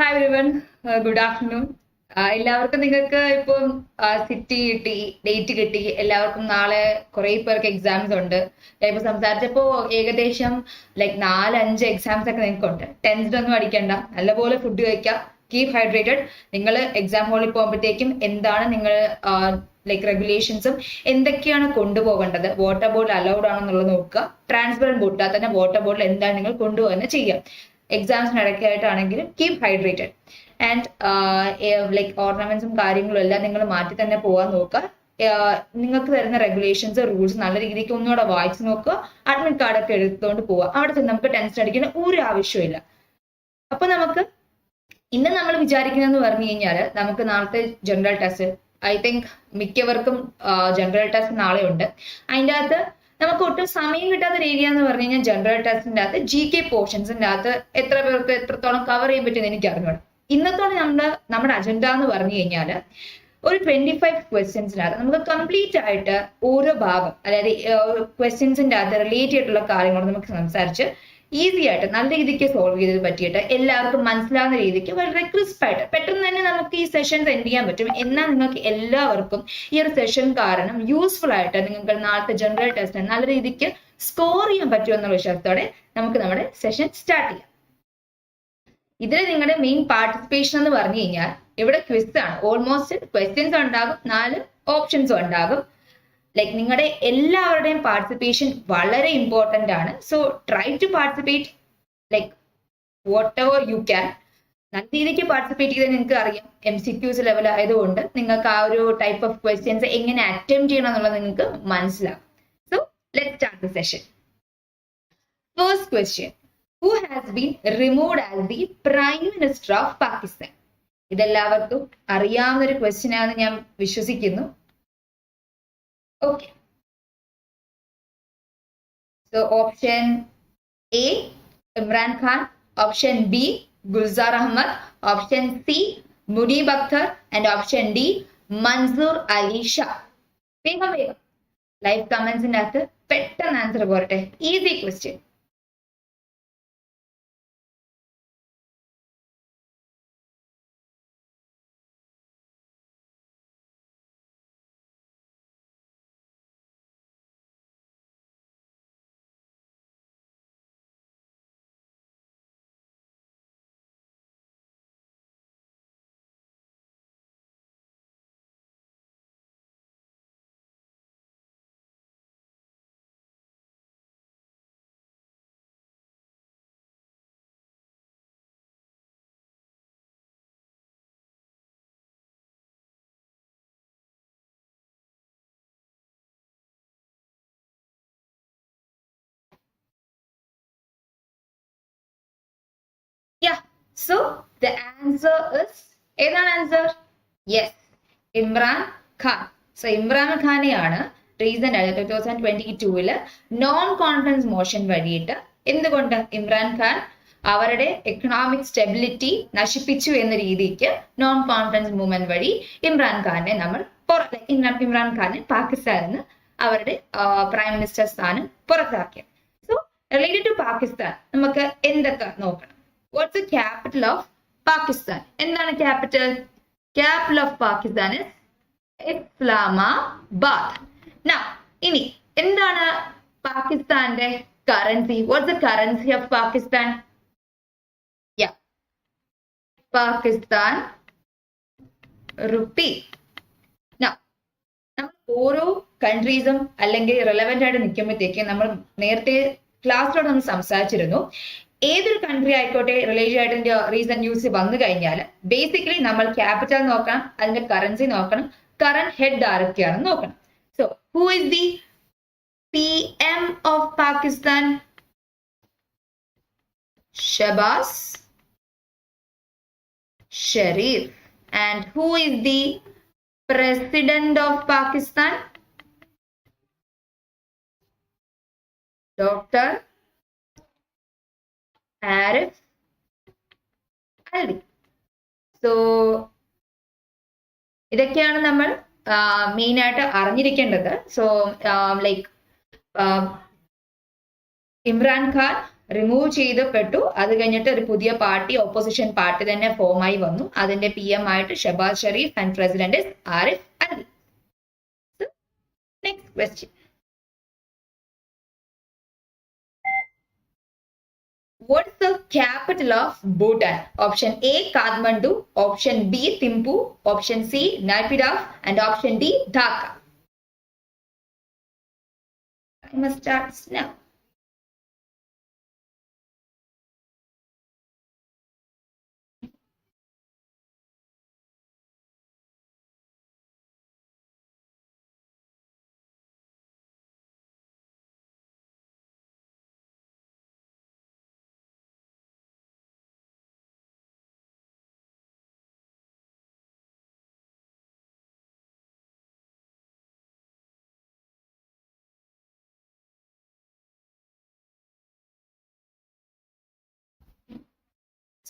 Hi everyone, good afternoon. എല്ലാവർക്കും നിങ്ങൾക്ക് ഇപ്പം സിറ്റി കിട്ടി, ഡേറ്റ് കിട്ടി. എല്ലാവർക്കും നാളെ കുറെ പേർക്ക് എക്സാംസ് ഉണ്ട്. ഇപ്പൊ സംസാരിച്ചപ്പോ ഏകദേശം 4-5 എക്സാംസ് ഒക്കെ നിങ്ങൾക്കുണ്ട്. ടെൻസ്ഡ് ഒന്നും അടിക്കണ്ട, നല്ലപോലെ ഫുഡ് കഴിക്കാം, കീപ് ഹൈഡ്രേറ്റഡ്. നിങ്ങൾ എക്സാം ഹാളിൽ പോകുമ്പോഴത്തേക്കും എന്താണ് നിങ്ങൾ റെഗുലേഷൻസും എന്തൊക്കെയാണ് കൊണ്ടുപോകേണ്ടത്, വാട്ടർ ബോട്ടിൽ അലൗഡ് ആണെന്നുള്ളത് നോക്കുക. ട്രാൻസ്പെറന്റ് ബോട്ടിൽ തന്നെ വാട്ടർ ബോട്ടിൽ എന്താണ് നിങ്ങൾ കൊണ്ടുപോകുന്നത് ചെയ്യാം. എക്സാംസിന് ഇടയ്ക്കായിട്ടാണെങ്കിലും കീപ് ഹൈഡ്രേറ്റഡ് ആൻഡ് ഓർണമെന്റ്സും കാര്യങ്ങളും എല്ലാം നിങ്ങൾ മാറ്റി തന്നെ പോകാൻ നോക്കുക. നിങ്ങൾക്ക് തരുന്ന റെഗുലേഷൻസ് റൂൾസ് നല്ല രീതിക്ക് ഒന്നുകൂടെ വായിച്ചു നോക്കുക. അഡ്മിറ്റ് കാർഡൊക്കെ എടുത്തുകൊണ്ട് പോവുക. അവിടെ ചെന്ന് നമുക്ക് ടെൻഷൻ അടിക്കുന്ന ഒരു ആവശ്യമില്ല. അപ്പൊ നമുക്ക് ഇന്ന് നമ്മൾ വിചാരിക്കുന്നതെന്ന് പറഞ്ഞു കഴിഞ്ഞാൽ നമുക്ക് നാളത്തെ ജനറൽ ടെസ്റ്റ്, ഐ തിങ്ക് മിക്കവർക്കും ജനറൽ ടെസ്റ്റ് നാളെ ഉണ്ട്. അതിൻ്റെ അകത്ത് നമുക്ക് ഒട്ടും സമയം കിട്ടാത്ത ഒരു ഏരിയ എന്ന് പറഞ്ഞു കഴിഞ്ഞാൽ ജനറൽ ടെസ്റ്റിന്റെ അകത്ത് GK പോർഷൻസിന്റെ അകത്ത് എത്ര പേർക്ക് എത്രത്തോളം കവർ ചെയ്യാൻ പറ്റുമെന്ന് എനിക്ക് അറിഞ്ഞൂടാ. ഇന്നത്തോടെ നമ്മുടെ അജണ്ട എന്ന് പറഞ്ഞു കഴിഞ്ഞാൽ ഒരു 25 ക്വസ്റ്റ്യൻസിനകത്ത് നമുക്ക് കംപ്ലീറ്റ് ആയിട്ട് ഓരോ ഭാഗം, അതായത് ക്വസ്റ്റ്യൻസിന്റെ അകത്ത് റിലേറ്റ് ചെയ്തിട്ടുള്ള കാര്യങ്ങൾ നമുക്ക് സംസാരിച്ച് ഈസി ആയിട്ട് നല്ല രീതിക്ക് സോൾവ് ചെയ്തത് പറ്റിയിട്ട് എല്ലാവർക്കും മനസ്സിലാവുന്ന രീതിക്ക് വളരെ ക്രിസ്പ് ആയിട്ട് പെട്ടെന്ന് തന്നെ നമുക്ക് ഈ സെഷൻസ് എൻഡ് ചെയ്യാൻ പറ്റും. എന്നാൽ നിങ്ങൾക്ക് എല്ലാവർക്കും ഈ ഒരു സെഷൻ കാരണം യൂസ്ഫുൾ ആയിട്ട് നിങ്ങൾക്ക് നാളത്തെ ജനറൽ ടെസ്റ്റ് നല്ല രീതിക്ക് സ്കോർ ചെയ്യാൻ പറ്റുമെന്നുള്ള വിശ്വാസത്തോടെ നമുക്ക് നമ്മുടെ സെഷൻ സ്റ്റാർട്ട് ചെയ്യാം. ഇതിൽ നിങ്ങളുടെ മെയിൻ പാർട്ടിസിപ്പേഷൻ എന്ന് പറഞ്ഞു കഴിഞ്ഞാൽ ഇവിടെ ക്വിസ് ആണ്. ഓൾമോസ്റ്റ് ക്വസ്റ്റ്യൻസ് ഉണ്ടാകും, 4 ഓപ്ഷൻസും ഉണ്ടാകും. നിങ്ങളുടെ എല്ലാവരുടെയും പാർട്ടിസിപ്പേഷൻ വളരെ ഇമ്പോർട്ടന്റ് ആണ്. So try to participate whatever you can. നല്ല രീതിക്ക് പാർട്ടിസിപ്പേറ്റ് ചെയ്താൽ നിങ്ങൾക്ക് അറിയാം MCQs ലെവൽ ആയതുകൊണ്ട് നിങ്ങൾക്ക് ആ ഒരു ടൈപ്പ് ഓഫ് ക്വസ്റ്റ്യൻസ് എങ്ങനെ അറ്റംപ്റ്റ് ചെയ്യണം എന്നുള്ളത് നിങ്ങൾക്ക് മനസ്സിലാവും. So let's start the session. First question, who has been removed as the Prime Minister of Pakistan? ഇതെല്ലാവർക്കും അറിയാവുന്ന ഒരു ക്വസ്റ്റ്യൻ ആണെന്ന് ഞാൻ വിശ്വസിക്കുന്നു. Okay. So option A, Imran Khan. Option B, Gulzar Ahmad. Option C, Munib Akhtar. And option D, Manzoor Ali Shah. വേഗം live കമന്റ്സിന്റെ അകത്ത് പെട്ടെന്ന് ആൻസർ പോരട്ടെ. Easy question. Yeah, so the answer is, ഏതാണ് answer? Yes, Imran Khan. So Imran ഖാനെയാണ് recent ആയിട്ട് 2022 non confidence motion വഴിയിട്ട്, എന്തുകൊണ്ട് ഇമ്രാൻ ഖാൻ അവരുടെ എക്കണോമിക് സ്റ്റെബിലിറ്റി നശിപ്പിച്ചു എന്ന രീതിക്ക് നോൺ കോൺഫിഡൻസ് മൂവ്മെന്റ് വഴി ഇമ്രാൻ ഖാനെ പാകിസ്ഥാനിൽ നിന്ന് അവരുടെ പ്രൈം മിനിസ്റ്റർ സ്ഥാനം പുറത്താക്കി. സോ റിലേറ്റഡ് ടു പാകിസ്ഥാൻ നമുക്ക് എന്തൊക്കെ നോക്കണം? What's the capital of Pakistan? എന്താണ് capital? Capital of Pakistan is Islamabad. Now, ഇനി എന്താണ് പാകിസ്ഥാന്റെ currency? What's the currency of Pakistan? Yeah, Pakistan rupee. Now, നമ്മൾ ഓരോ കൺട്രീസും അല്ലെങ്കിൽ റെലവെന്റ് ആയിട്ട് നിൽക്കുമ്പോഴത്തേക്ക് നമ്മൾ നേരത്തെ ക്ലാസ്സിലൂടെ നമ്മൾ സംസാരിച്ചിരുന്നു. ഏതൊരു കൺട്രി ആയിക്കോട്ടെ റിലേറ്റഡ് ആയിട്ട് റീസൺ ന്യൂസ് വന്നു കഴിഞ്ഞാൽ ബേസിക്കലി നമ്മൾ ക്യാപിറ്റൽ നോക്കണം, അതിന്റെ കറൻസി നോക്കണം, കറന്റ് ഹെഡ് ആരൊക്കെയാണെന്ന് നോക്കണം. So who is the PM of Pakistan? Shehbaz Sharif. And who is the President of Pakistan? Dr. Arif Alvi. So ഇതൊക്കെയാണ് നമ്മൾ മെയിൻ ആയിട്ട് അറിഞ്ഞിരിക്കേണ്ടത്. സോ ഇമ്രാൻ ഖാൻ റിമൂവ് ചെയ്തപ്പെട്ടു. അത് കഴിഞ്ഞിട്ട് ഒരു പുതിയ പാർട്ടി, ഓപ്പോസിഷൻ പാർട്ടി തന്നെ ഫോം ആയി വന്നു. അതിന്റെ PM ആയിട്ട് Shahbaz Sharif and president is Arif Ali. Next question. What is the capital of Bhutan? Option A, Kathmandu. Option B, Thimphu. Option C, Naypyidaw. And option D, Dhaka. I must start now.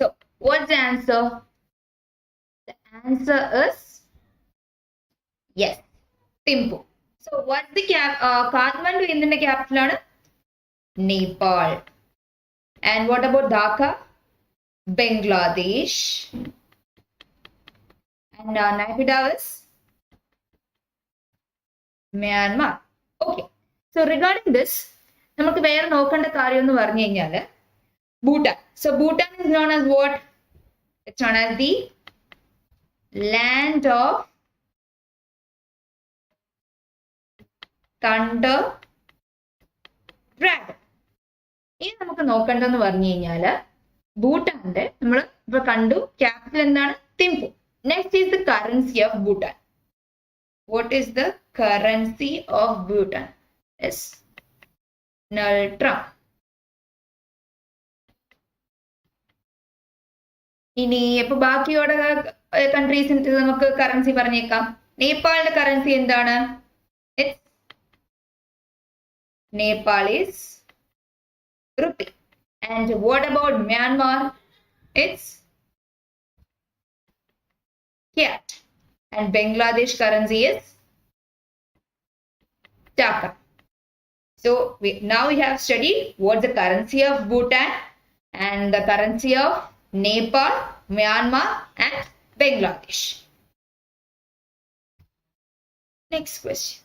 So, what's the answer? The answer is yes, Thimphu. So, what's the Kathmandu in the capital? Nepal. And what about Dhaka? Bangladesh. And Naypyidaw is Myanmar. Okay. So, regarding this, നമുക്ക് വേറെ നോക്കേണ്ട കാര്യം എന്ന് പറഞ്ഞു കഴിഞ്ഞാല് Bhutan. So Bhutan is known as what? It's known as the land of thunder dragon. ഇനി നമുക്ക് നോക്കേണ്ടതെന്ന് പറഞ്ഞു കഴിഞ്ഞാല് ഭൂട്ടാന്റെ നമ്മൾ ഇപ്പൊ കണ്ടു ക്യാപിറ്റൽ എന്താണ്? Thimphu. Next is the currency of Bhutan. What is the currency of Bhutan? Is ngultrum. ഇനി ഇപ്പൊ ബാക്കിയോടെ കൺട്രീസിന് നമുക്ക് കറൻസി പറഞ്ഞേക്കാം. നേപ്പാളിന്റെ കറൻസി എന്താണ്? Nepalese rupee. And what about Myanmar? It's kyat. And Bangladesh currency is taka. So now we have studied what's the currency of Bhutan and the currency of Nepal, Myanmar and Bangladesh. Next question.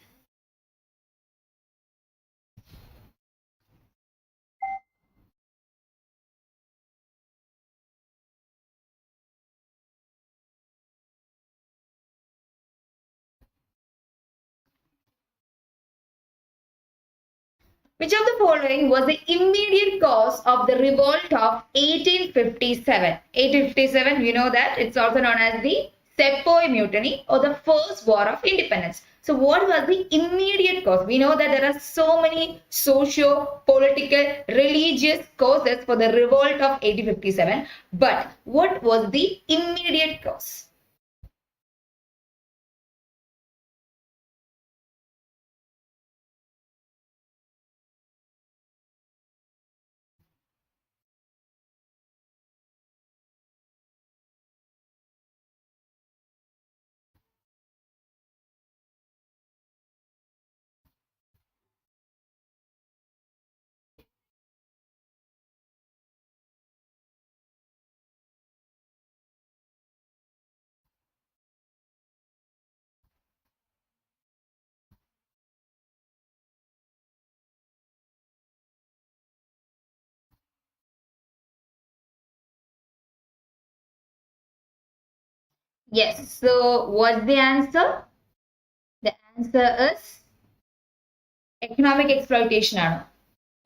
Which of the following was the immediate cause of the revolt of 1857? 1857, you know that it's also known as the Sepoy Mutiny or the First War of Independence. So what was the immediate cause? We know that there are so many socio-political, religious causes for the revolt of 1857. But what was the immediate cause? Yes, so what's the answer? The answer is economic exploitation.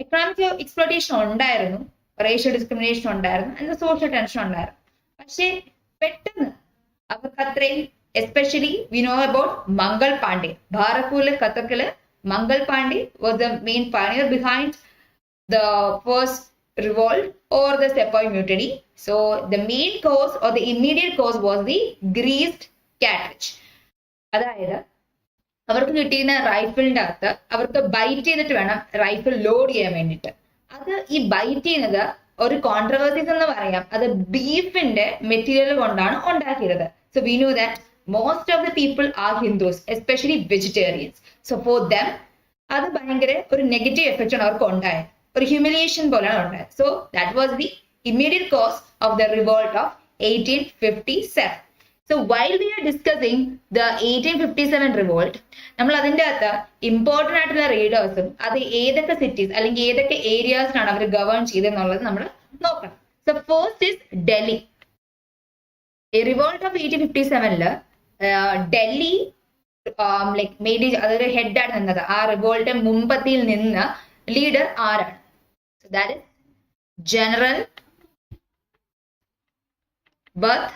Economic exploitation ഉണ്ടായിരുന്നു, racial discrimination ഉണ്ടായിരുന്നു, and the social tension ഉണ്ടായിരുന്നു. പക്ഷേ പെട്ടെന്ന് അവർക്ക് അത്രയും, especially we know about Mangal Pandey. Bharatpurle Kathakile Mangal Pandey was the main pioneer behind the first revolt or the Sepoy Mutiny. So the main cause or the immediate cause was the greased cartridge. അതായത് അവർക്ക് കിട്ടിയിരുന്ന റൈഫിളിന്റെ അകത്ത് അവർക്ക് byte ചെയ്തിട്ട് വേണം rifle load ചെയ്യാൻ വേണ്ടിയിട്ട്. അത് ഈ ബൈറ്റ് ചെയ്യുന്നത് ഒരു കോൺട്രവേഴ്സീസ് എന്ന് പറയാം. അത് ബീഫിന്റെ മെറ്റീരിയൽ കൊണ്ടാണ് ഉണ്ടാക്കിയത്. So we know that most of the people are Hindus, especially vegetarians. So for them അത് ഭയങ്കര ഒരു നെഗറ്റീവ് എഫക്റ്റ് ആണ് അവർക്ക് ഉണ്ടായത്. ഒരു ഹ്യൂമിലിയേഷൻ പോലെയാണ് ഉണ്ടായത്. So that was the immediate cause of the revolt of 1857. So while we are discussing the 1857 revolt, നമ്മൾ അതിന്റെ അകത്ത് ഇമ്പോർട്ടന്റ് ആയിട്ടുള്ള റീഡേഴ്സും അത് ഏതൊക്കെ സിറ്റീസ് അല്ലെങ്കിൽ ഏതൊക്കെ ഏരിയാസിലാണ് അവർ ഗവേൺ ചെയ്തെന്നുള്ളത് നമ്മൾ നോക്കണം. So first is Delhi. ഈ revolt of 1857 Delhi like mainly അതൊരു ഹെഡാണ് നിന്നത്. ആ റിവോൾട്ട് മുമ്പത്തിൽ നിന്ന് ലീഡർ ആരാണ്? So that is general Bakht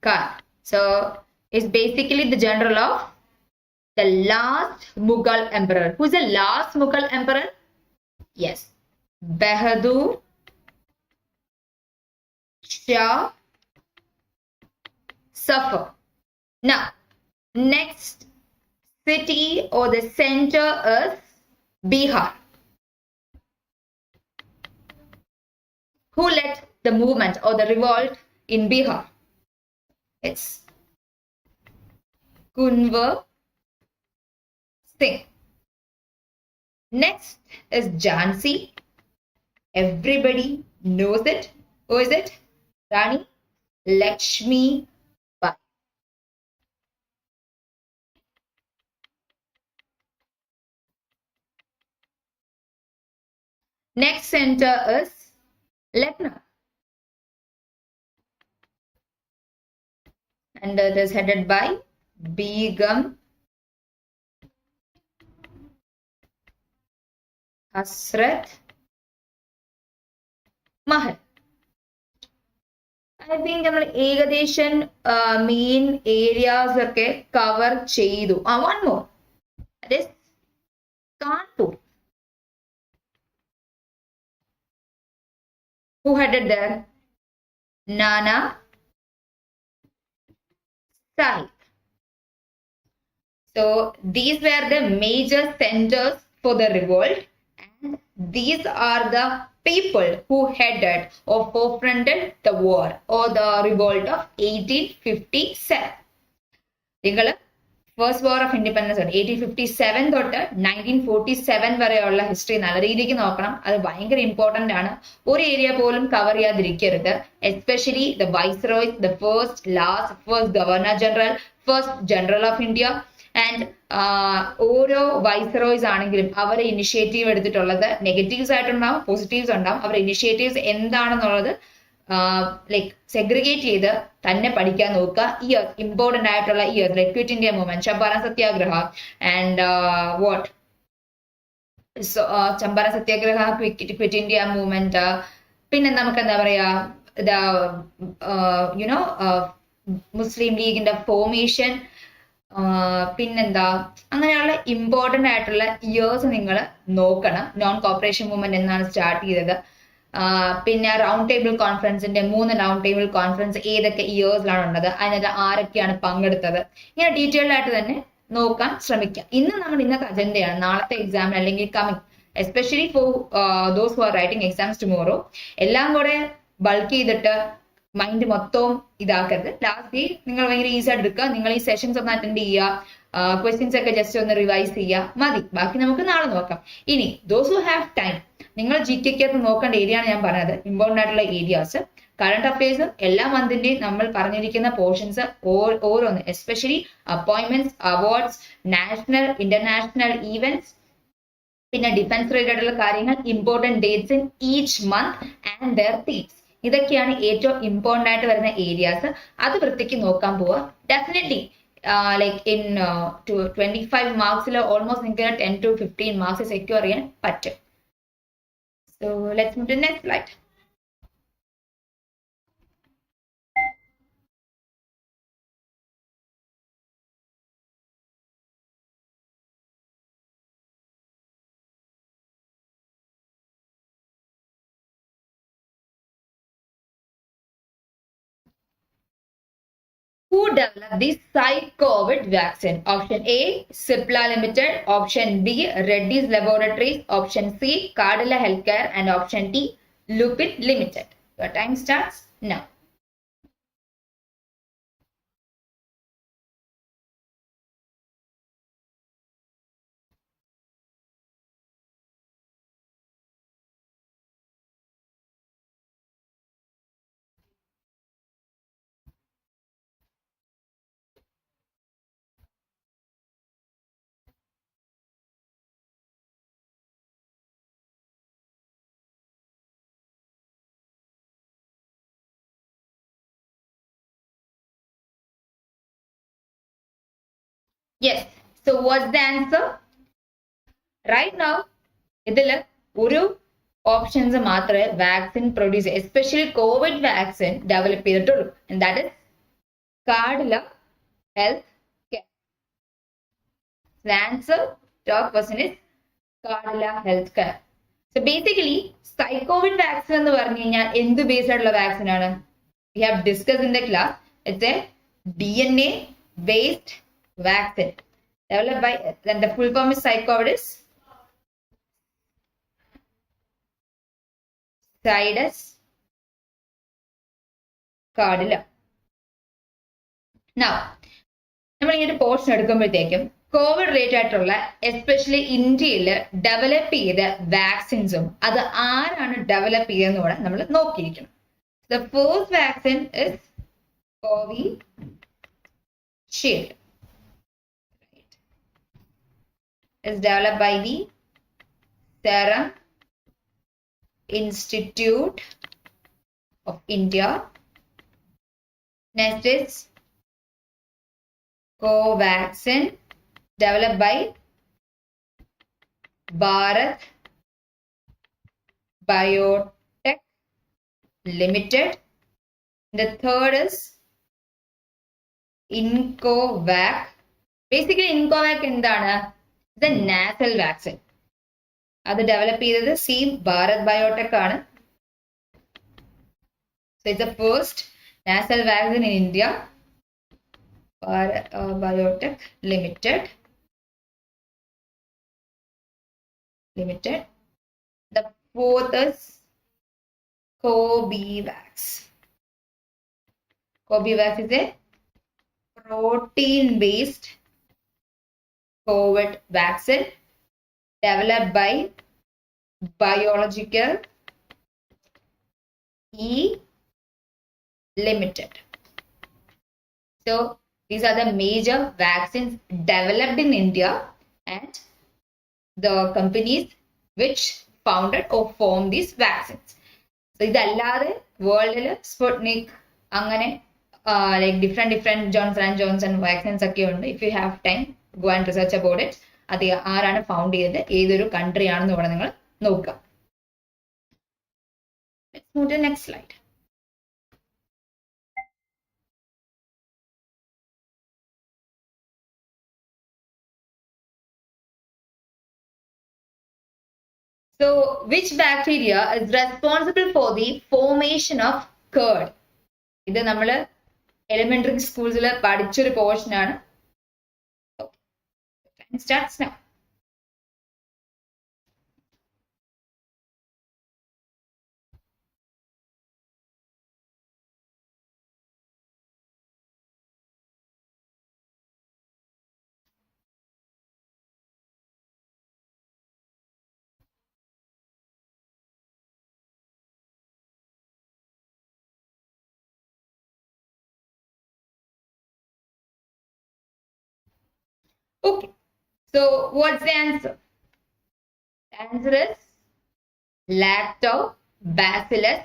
Khan. So it's basically the general of the last Mughal emperor. Who is the last Mughal emperor? Yes, Bahadur Shah Zafar. Now, next city or the center is Bihar. Who led the movement or the revolt in Bihar? It's Kunwar Singh. Next is Jhansi. Everybody knows it. Who is it? Rani Lakshmi Bai. Next center is Lucknow. And it is headed by Begum Hasrat Mahal. I think നമ്മൾ ഏകദേശം main areas ഒക്കെ cover ചെയ്തു. One more. That is Kanpur. Who headed there? Nana Sahib. So these were the major centers for the revolt, and these are the people who headed or forefronted the war or the revolt of 1857. നിങ്ങൾ first war of independence 1857 തൊട്ട് 1947 വരെയുള്ള history നല്ല രീതിക്ക് നോക്കണം. അത് ഭയങ്കര important ആണ്. ഒരു ഏരിയ പോലും കവർ ചെയ്യാതിരിക്കരുത്. Especially the viceroys, the first governor general, first general of India, and ഓരോ വൈസ്രോയ്സ് ആണെങ്കിലും അവരെ ഇനിഷ്യേറ്റീവ് എടുത്തിട്ടുള്ളത് നെഗറ്റീവ്സ് ആയിട്ടുണ്ടാവും, പോസിറ്റീവ്സ് ഉണ്ടാവും. അവരുടെ ഇനിഷ്യേറ്റീവ്സ് എന്താണെന്നുള്ളത് ലൈക് സെഗ്രിഗേറ്റ് ചെയ്ത് തന്നെ പഠിക്കാൻ നോക്കുക. ഇയർ ഇമ്പോർട്ടന്റ് ആയിട്ടുള്ള year like quit India movement, Champaran Satyagraha and what Champaran Satyagraha, quit India movement, പിന്നെ നമുക്ക് എന്താ പറയാ യുനോ മുസ്ലിം ലീഗിന്റെ ഫോർമേഷൻ, പിന്നെന്താ അങ്ങനെയുള്ള ഇമ്പോർട്ടന്റ് ആയിട്ടുള്ള ഇയേഴ്സ് നിങ്ങൾ നോക്കണം. നോൺ കോപ്പറേഷൻ മൂവ്മെന്റ് എന്നാണ് സ്റ്റാർട്ട് ചെയ്തത്, പിന്നെ റൗണ്ട് ടേബിൾ കോൺഫറൻസിന്റെ 3 റൗണ്ട് ടേബിൾ കോൺഫറൻസ് ഏതൊക്കെ ഇയേഴ്സിലാണ് ഉള്ളത്, അതിനകത്ത് ആരൊക്കെയാണ് പങ്കെടുത്തത്, ഇങ്ങനെ ഡീറ്റെയിൽഡ് ആയിട്ട് തന്നെ നോക്കാൻ ശ്രമിക്കാം. ഇന്ന് നമ്മൾ ഇന്നത്തെ അജണ്ടയാണ് നാളത്തെ എക്സാമിന് അല്ലെങ്കിൽ coming especially for those who are writing exams tomorrow. എല്ലാം കൂടെ ബൾക്ക് ചെയ്തിട്ട് മൈൻഡ് മൊത്തവും ഇതാക്കരുത്. ലാസ്റ്റ് ഡേ നിങ്ങൾ ഭയങ്കര ഈസി ആയിട്ട് എടുക്കുക. നിങ്ങൾ ഈ സെഷൻസ് ഒന്ന് അറ്റൻഡ് ചെയ്യുക, ക്വസ്റ്റ്യൻസ് ഒക്കെ ജസ്റ്റ് ഒന്ന് റിവൈസ് ചെയ്യുക, മതി. ബാക്കി നമുക്ക് നാളെ നോക്കാം. ഇനി ദോസ് ഹു ഹാവ് ടൈം, നിങ്ങൾ GK നോക്കേണ്ട ഏരിയ ആണ് ഞാൻ പറഞ്ഞത്, ഇമ്പോർട്ടന്റ് ആയിട്ടുള്ള ഏരിയാസ്. കറണ്ട് അഫയേഴ്സ് എല്ലാ മന്തിന്റെയും നമ്മൾ പറഞ്ഞിരിക്കുന്ന പോർഷൻസ് ഓരോന്ന്, especially appointments, awards, national international events, പിന്നെ ഡിഫൻസ് റിലേറ്റഡ് ഉള്ള കാര്യങ്ങൾ, important dates in each month and their themes, ഇതൊക്കെയാണ് ഏറ്റവും ഇമ്പോർട്ടന്റ് ആയിട്ട് വരുന്ന ഏരിയാസ്. അത് വൃത്തിക്ക് നോക്കാൻ പോവുക. ഡെഫിനറ്റ്ലി ലൈക്ക് ഇൻ 25 മാർക്സിൽ ഓൾമോസ്റ്റ് നിങ്ങൾക്ക് 10 to 15 മാർക്സ് സെക്യൂർ ചെയ്യാൻ പറ്റും. So let's move to the next slide. Who developed the COVID vaccine? Option A, Cipla Limited. Option B, Reddy's Laboratories. Option C, Cardinal Healthcare. And option D, Lupin Limited. Your time starts now. Yes. So what's the answer? Right now, ഇതില് ഒരു options മാത്രമേ vaccine produce, especially Covid vaccine develop ചെയ്തിട്ടുള്ളൂ. And that is Kadila Health Care. The answer to our question is Kadila Health Care. So basically, COVID vaccine എന്ന് പറഞ്ഞു കഴിഞ്ഞാൽ എന്ത് based ആയിട്ടുള്ള vaccine ആണ്? We have discussed in the class. It's a DNA based vaccine developed by, then the full form is COVID is Zydus Cadila. Now, നമ്മൾ ഈ ഒരു portion എടുക്കുമ്പോഴത്തേക്കും കോവിഡ് റിലേറ്റഡ് ആയിട്ടുള്ള എസ്പെഷ്യലി ഇന്ത്യയിൽ ഡെവലപ്പ് ചെയ്ത വാക്സിൻസും അത് ആരാണ് ഡെവലപ്പ് ചെയ്തതെന്ന് കൂടെ നമ്മൾ നോക്കിയിരിക്കണം. The first vaccine is Covishield. Is developed by the Serum Institute of India. Next is Covaxin, developed by Bharat Biotech Limited. The third is Incovac. Basically, Incovac എന്താണ്? The nasal vaccine. അത് ഡെവലപ്പ് ചെയ്തത് Bharat biotech ആണ്. So it's the first nasal vaccine in India. Biotech Limited. The fourth is Cobivax. Cobivax is a protein-based COVID vaccine developed by Biological E Limited. So these are the major vaccines developed in India and the companies which founded or formed these vaccines. So idallade world il Sputnik angane like different Johnson & vaccines ഒക്കെ ഉണ്ട്. If you have time, go and research about it. അത് ആരാണ് found ചെയ്തത്, ഏതൊരു country ആണെന്ന് ഇവിടെ നിങ്ങൾ നോക്കുക. Let's move to the next slide. So which bacteria is responsible for the formation of curd? ഇത് നമ്മൾ elementary schools പഠിച്ചൊരു പോർഷൻ ആണ്. Time starts now. Okay. So what's the answer? The answer is Lactobacillus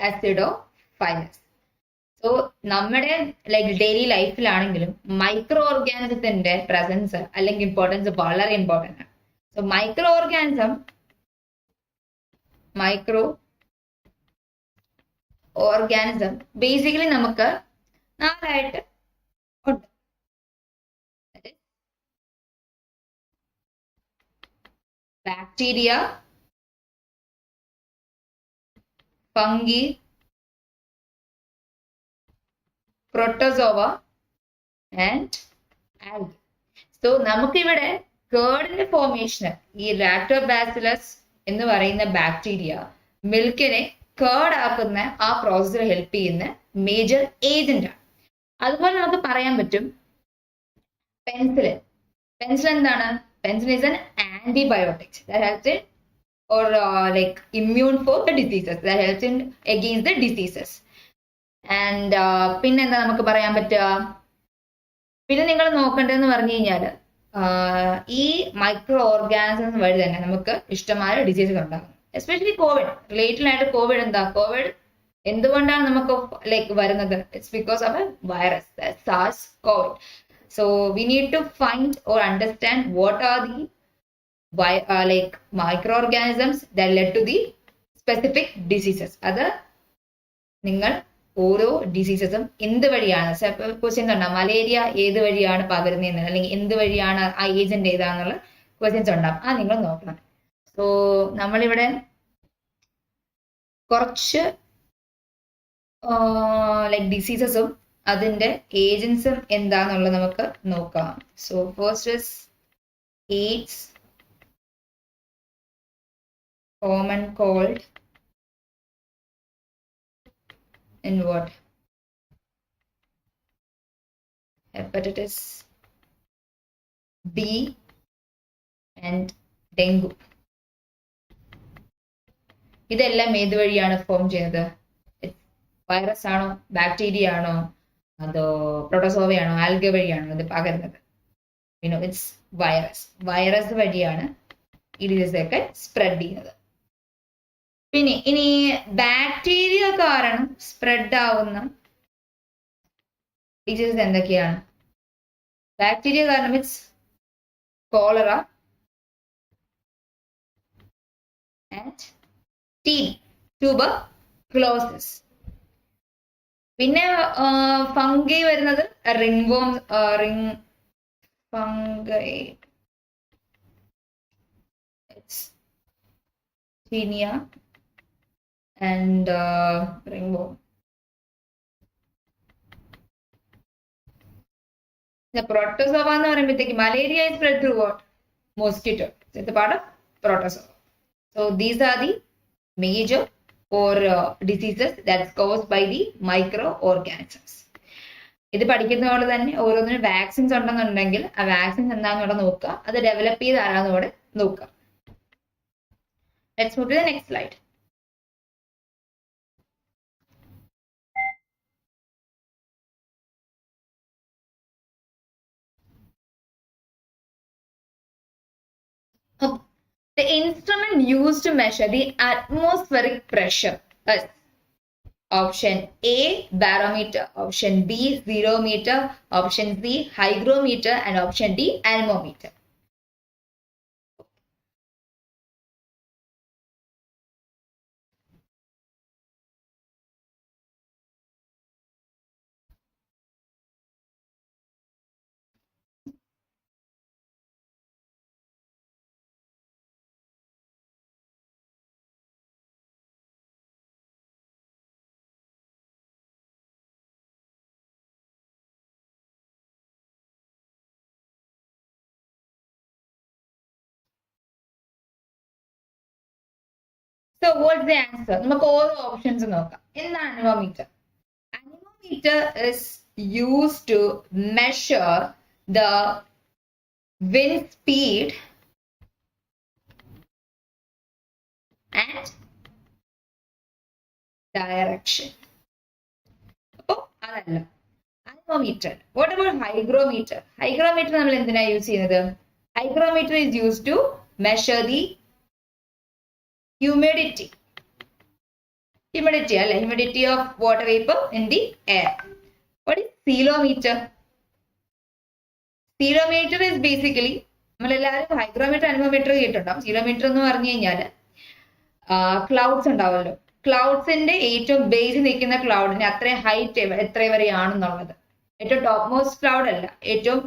acidophilus. So നമ്മുടെ like daily ലൈഫിലാണെങ്കിലും micro ഓർഗാനിസത്തിന്റെ presence അല്ലെങ്കിൽ importance വളരെ important ആണ്. So micro organism basically നമുക്ക് നാലായിട്ട് ഉണ്ട്. Bacteria, fungi, protozoa and algae. So നമുക്കിവിടെ കേർഡിന്റെ formation ഈ lactobacillus എന്ന് പറയുന്ന ബാക്ടീരിയ മിൽക്കിനെ കേർഡ് ആക്കുന്ന ആ പ്രോസസ്സിൽ ഹെൽപ്പ് ചെയ്യുന്ന മേജർ ഏജന്റ് ആണ്. അതുപോലെ നമുക്ക് പറയാൻ പറ്റും പെൻസിലിൻ. എന്താണ്? Penicillin is an antibiotic that helps in or like immune for the diseases, that helps in against the diseases. And പിന്നെന്താ നമുക്ക് പറയാൻ പറ്റുക? പിന്നെ നിങ്ങൾ നോക്കേണ്ടതെന്ന് പറഞ്ഞു കഴിഞ്ഞാല് ഈ മൈക്രോ ഓർഗാനിസംസ് വഴി തന്നെ നമുക്ക് ഇഷ്ടമായ ഡിസീസുകൾ ഉണ്ടാകും. എസ്പെഷ്യലി കോവിഡ് റിലേറ്റഡ് ആയിട്ട് കോവിഡ് എന്തുകൊണ്ടാണ് നമുക്ക് ലൈക്ക് വരുന്നത്? It's because of A virus, SARS Covid. So we need to find or understand what are the like microorganisms that led to the specific diseases. അത് നിങ്ങൾ ഓരോ ഡിസീസസും എന്ത് വഴിയാണ് ക്വസ്റ്റ്യൻസ് ഉണ്ടാവും, മലേറിയ ഏത് വഴിയാണ് പകരുന്നതെന്ന്, അല്ലെങ്കിൽ എന്ത് വഴിയാണ് ആ ഏജന്റ് ഏതാന്നുള്ള ക്വസ്റ്റ്യൻസ് ഉണ്ടാവും. ആ നിങ്ങൾ നോക്കണം. സോ നമ്മളിവിടെ കുറച്ച് ലൈക് ഡിസീസസും അതിന്റെ ഏജൻസും എന്താന്നുള്ളത് നമുക്ക് നോക്കാം. So first is AIDS, common cold, and what? Hepatitis B and dengue. ഇതെല്ലാം ഏത് വഴിയാണ് ഫോം ചെയ്യുന്നത്? വൈറസ് ആണോ, ബാക്ടീരിയ ആണോ, അതോ പ്രോട്ടോസോവയാണോ, ആൽഗ വഴിയാണോ ഇത് പകരുന്നത്? It's virus. വൈറസ് വഴിയാണ് ഈ ഡിസീസ് ഒക്കെ സ്പ്രെഡ് ചെയ്യുന്നത്. പിന്നെ ഇനി ബാക്ടീരിയ കാരണം സ്പ്രെഡ് ആവുന്ന ഡിസീസസ് എന്തൊക്കെയാണ്? ബാക്ടീരിയ കാരണം ഇറ്റ്സ് കോളറ ആൻഡ് ട്യൂബർക്ലോസിസ്. പിന്നെ ഫംഗൈ വരുന്നത് ring fungi, Taenia and ringworm. The protozoa എന്ന് പറയുമ്പോഴത്തേക്ക് malaria is spread through what? Mosquito. It's a part of protozoa. So these are the major or diseases that's caused by the microorganisms. ഇത് പഠിക്കുന്നതോടെ തന്നെ ഓരോന്നിനും vaccines ഉണ്ടെന്നുണ്ടെങ്കിൽ ആ vaccines എന്താണെന്നൂടെ നോക്കുക, അത് develop ചെയ്ത് ആരാന്നൂടെ നോക്കുക. Let's move to the next slide. The instrument used to measure the atmospheric pressure is option A, barometer, option B, zerometer, option C, hygrometer, and option D, anemometer. So what's the answer? നമുക്ക് ഓരോ options നോക്കാം. എന്താണ് anemometer? Anemometer is used to measure the wind speed and direction. അപ്പോൾ അതല്ല anemometer. What about hygrometer? Hygrometer നമ്മൾ എന്തിനാ use ചെയ്യുന്നത്? Hygrometer is used to measure the humidity of water vapor in the air. What is celometer? Celometer is basically നമ്മളെല്ലാവരും hygrometer anemometer കേട്ടിട്ടുണ്ടാവും. സിലോമീറ്റർ എന്ന് പറഞ്ഞു കഴിഞ്ഞാൽ ക്ലൗഡ്സ് ഉണ്ടാവുമല്ലോ, ക്ലൗഡ്സിന്റെ ഏറ്റവും ബേസിൽ നിൽക്കുന്ന ക്ലൗഡിന് അത്രയും ഹൈറ്റ് എത്ര വരെയാണെന്നുള്ളത്. ഏറ്റവും ടോപ്പ് മോസ്റ്റ് ക്ലൗഡ് അല്ല, ഏറ്റവും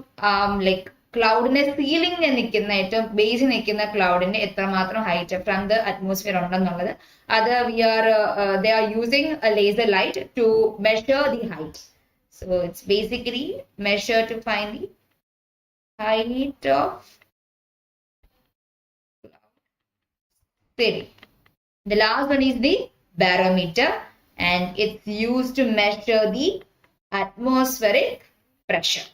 ലൈക്ക് ക്ലൗഡിന്റെ സീലിംഗ് നിൽക്കുന്ന ഏറ്റവും ബേസിൽ നിൽക്കുന്ന ക്ലൗഡിന്റെ എത്രമാത്രം ഹൈറ്റ് ഫ്രം ദ അറ്റ്മോസ്ഫിയർ ഉണ്ടെന്നുള്ളത്, അത് they are using a laser light to measure the height. So it's basically measure to find the height of cloud. The last one is the barometer, and it's used to measure the atmospheric pressure.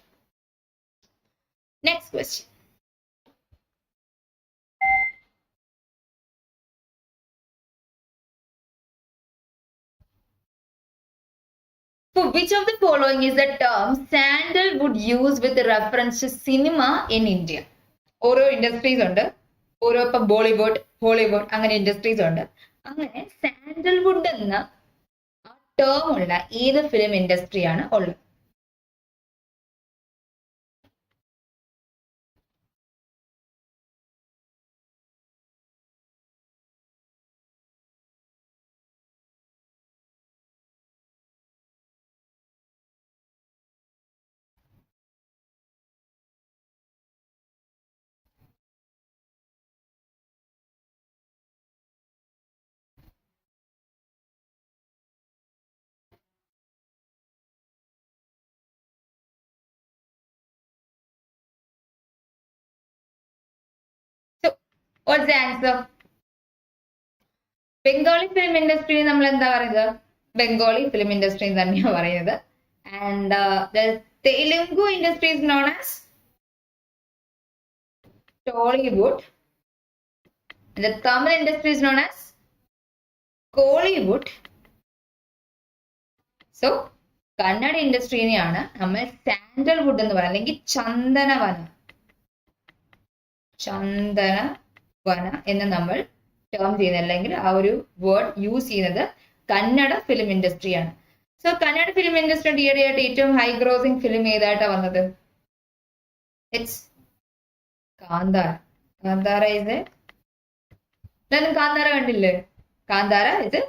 Next question. For which of the following is the term sandalwood used with reference to cinema in India? ഓരോ industries ഉണ്ട്, ഓരോ ഇപ്പം Bollywood, Hollywood അങ്ങനെ industries ഉണ്ട്. അങ്ങനെ sandalwood എന്ന term ഉള്ള ഏത് ഫിലിം ഇൻഡസ്ട്രിയാണ് ഉള്ളത്? What's the answer? Bengali film industry നമ്മൾ എന്താ പറയുന്നത്? Bengali film industry തന്നെയാണ് പറയുന്നത്. And the Telugu industry is known as Tollywood. The Tamil industry is known as Kollywood. So, Kannada industry നെയാണ് നമ്മൾ സാൻഡൽവുഡ് എന്ന് പറയുന്നത്, അല്ലെങ്കിൽ ചന്ദനവന എന്ന് നമ്മൾ ടേം ചെയ്യുന്നത്, അല്ലെങ്കിൽ ആ ഒരു വേർഡ് യൂസ് ചെയ്യുന്നത് കന്നഡ ഫിലിം ഇൻഡസ്ട്രിയാണ്. സോ കന്നഡ ഫിലിം ഇൻഡസ്ട്രിയുടെ ഈയിടെയായിട്ട് ഏറ്റവും ഹൈ ഗ്രോസിംഗ് ഫിലിം ഏതായിട്ടാണ് വന്നത്? ഇറ്റ്സ് കാന്താര. കാന്താര ഇത് എല്ലാവരും കാന്താര കണ്ടില്ലേ? കാന്താര ഇത്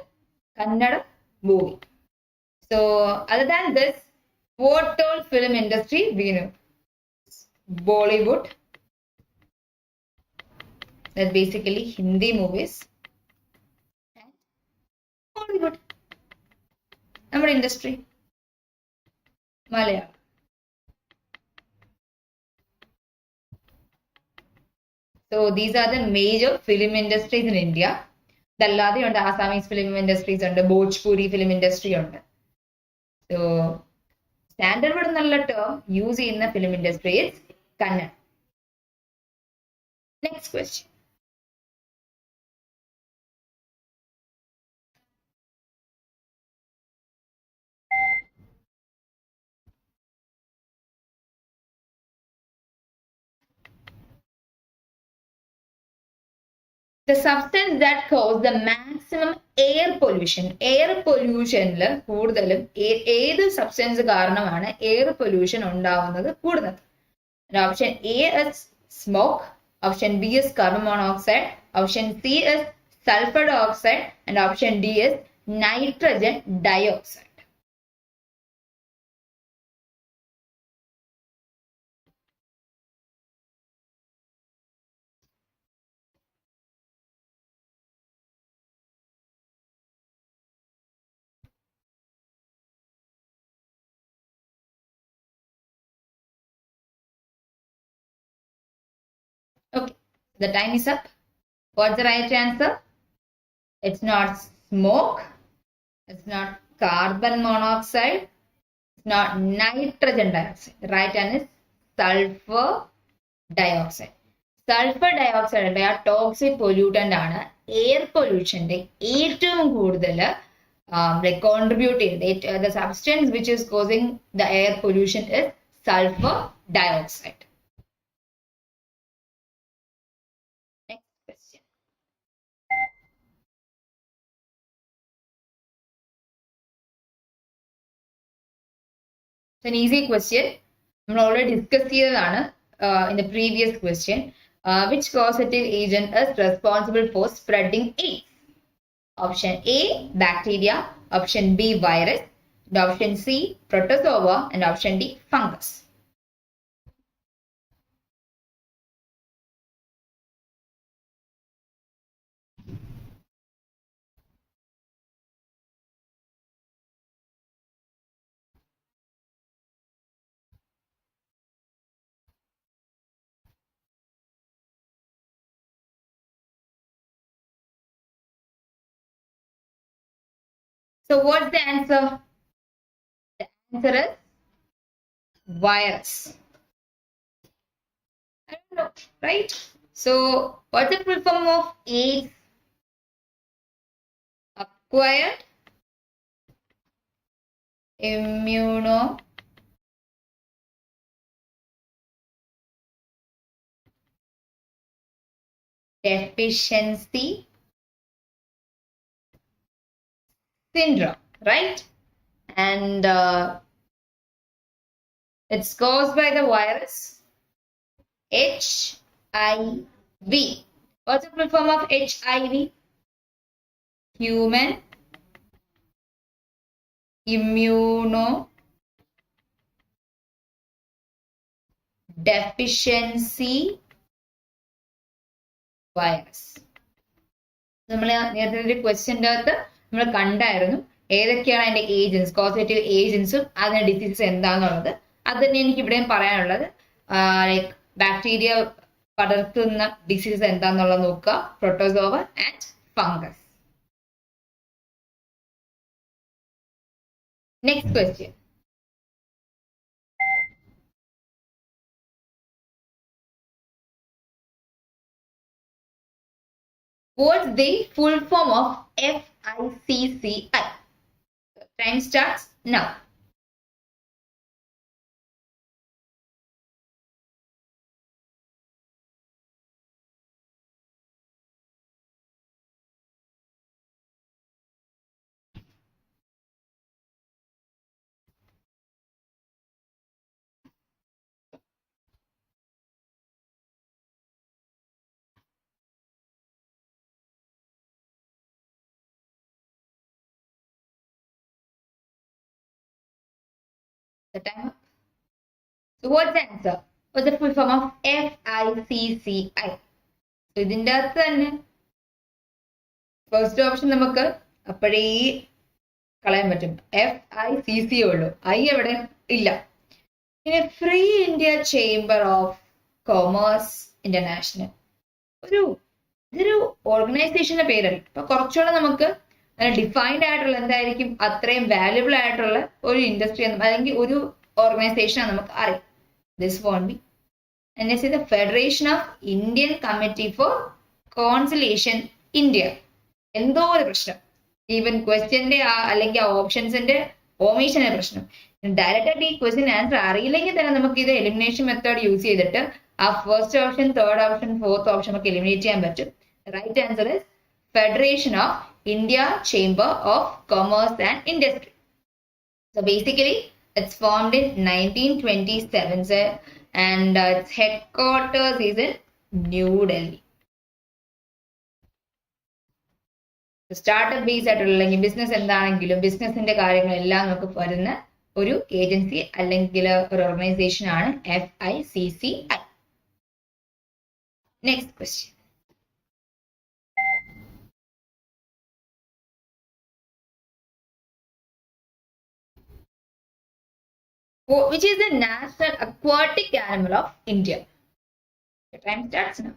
Kannada movie. So other than this, what all film industry we know? Bollywood, that's basically Hindi movies, and Hollywood, our industry, Malayalam. So these are the major film industries in India. Dalladi on the Assamese film industries and the Bhojpuri film industry on the. So, standard ennulla term use in the film industry is Kannada. Next question. The substance that causes the maximum air pollution. Air pollution le koodalum ഏത് substance കാരണമാണ് air pollution ഉണ്ടാവുന്നത് കൂടുതൽ? Option A is smoke, option B is carbon monoxide, option C is sulfur dioxide, and option D is nitrogen dioxide. Okay, the time is up. What's the right answer? It's not smoke, it's not carbon monoxide, it's not nitrogen dioxide. The right answer is sulfur dioxide. Sulfur dioxide a toxic pollutant ആണ് air പൊല്യൂഷന്റെ ഏറ്റവും കൂടുതൽ contribute ചെയ്യുന്നത്. The substance which is causing the air pollution is sulfur dioxide. It's an easy question. We already discussed in the previous question. Which causative agent is responsible for spreading AIDS? Option A, bacteria. Option B, virus. And option C, protozoa. And option D, fungus. So what's the answer? The answer is virus. I don't know, right? So what's the full form of AIDS? Acquired immunodeficiency syndrome, right? And it's caused by the virus HIV. What's the full form of HIV? Human immunodeficiency virus. നമ്മൾ നേരത്തെ ഒരു ക്വസ്റ്റ്യൻ്റെ അകത്ത് നമ്മൾ കണ്ടായിരുന്നു ഏതൊക്കെയാണ് അതിന്റെ agents, causative ഏജൻസും അതിന്റെ diseases എന്താണെന്നുള്ളത്. അത് തന്നെ എനിക്ക് ഇവിടെയും പറയാനുള്ളത്. ലൈക്ക് ബാക്ടീരിയ പടർത്തുന്ന ഡിസീസ് എന്താന്നുള്ളത് നോക്കുക. Protozoa and fungus. Next question. What's the full form of FICCI? Time starts now. The time up. So what's the answer? What's the full form of FICCI? So ഇതിന്റെ അകത്ത് തന്നെ first option നമുക്ക് അപ്പോഴേ കളയാൻ പറ്റും. FICC ഉള്ളൂ, I എവിടെ ഇല്ല. പിന്നെ free India chamber of commerce international. ഇതൊരു ഓർഗനൈസേഷന്റെ പേരല്ല. അപ്പൊ കുറച്ചുകൂടെ നമുക്ക് ഡിഫൈൻഡ് ആയിട്ടുള്ള എന്തായിരിക്കും, അത്രയും വാല്യുബിൾ ആയിട്ടുള്ള ഒരു ഇൻഡസ്ട്രി അല്ലെങ്കിൽ ഒരു ഓർഗനൈസേഷൻ നമുക്ക് അറിയാം. This won't be the Federation of Indian Committee for Conciliation India. എന്തോ ഒരു പ്രശ്നം, ഈവൻ ക്വസ്റ്റ്യന്റെ അല്ലെങ്കിൽ ആ ഓപ്ഷൻസിന്റെ ഓമീഷന്റെ പ്രശ്നം. ഡയറക്റ്റ് ആയിട്ട് ഈ ക്വസ്റ്റ്യൻ ആൻസർ അറിയില്ലെങ്കിൽ തന്നെ നമുക്ക് ഇത് എലിമിനേഷൻ മെത്തേഡ് യൂസ് ചെയ്തിട്ട് ആ first option, third option, fourth option നമുക്ക് എലിമിനേറ്റ് ചെയ്യാൻ പറ്റും. Right answer is Federation of India Chamber of Commerce and Industry. So basically it's formed in 1927 and its headquarters is in New Delhi. Startup base ആയിട്ടുള്ള business എന്താണെങ്കിലും ബിസിനസിന്റെ കാര്യങ്ങളെല്ലാം നമുക്ക് വരുന്ന ഒരു ഏജൻസി അല്ലെങ്കിൽ ഒരു ഓർഗനൈസേഷൻ ആണ് FICCI. Next question. Which is the national aquatic animal of India? The time starts now.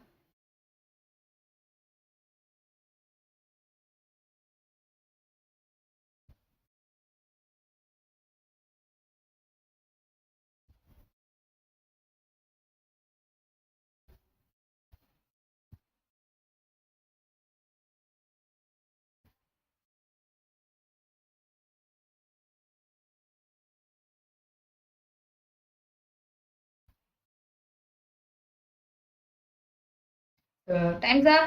Time's up.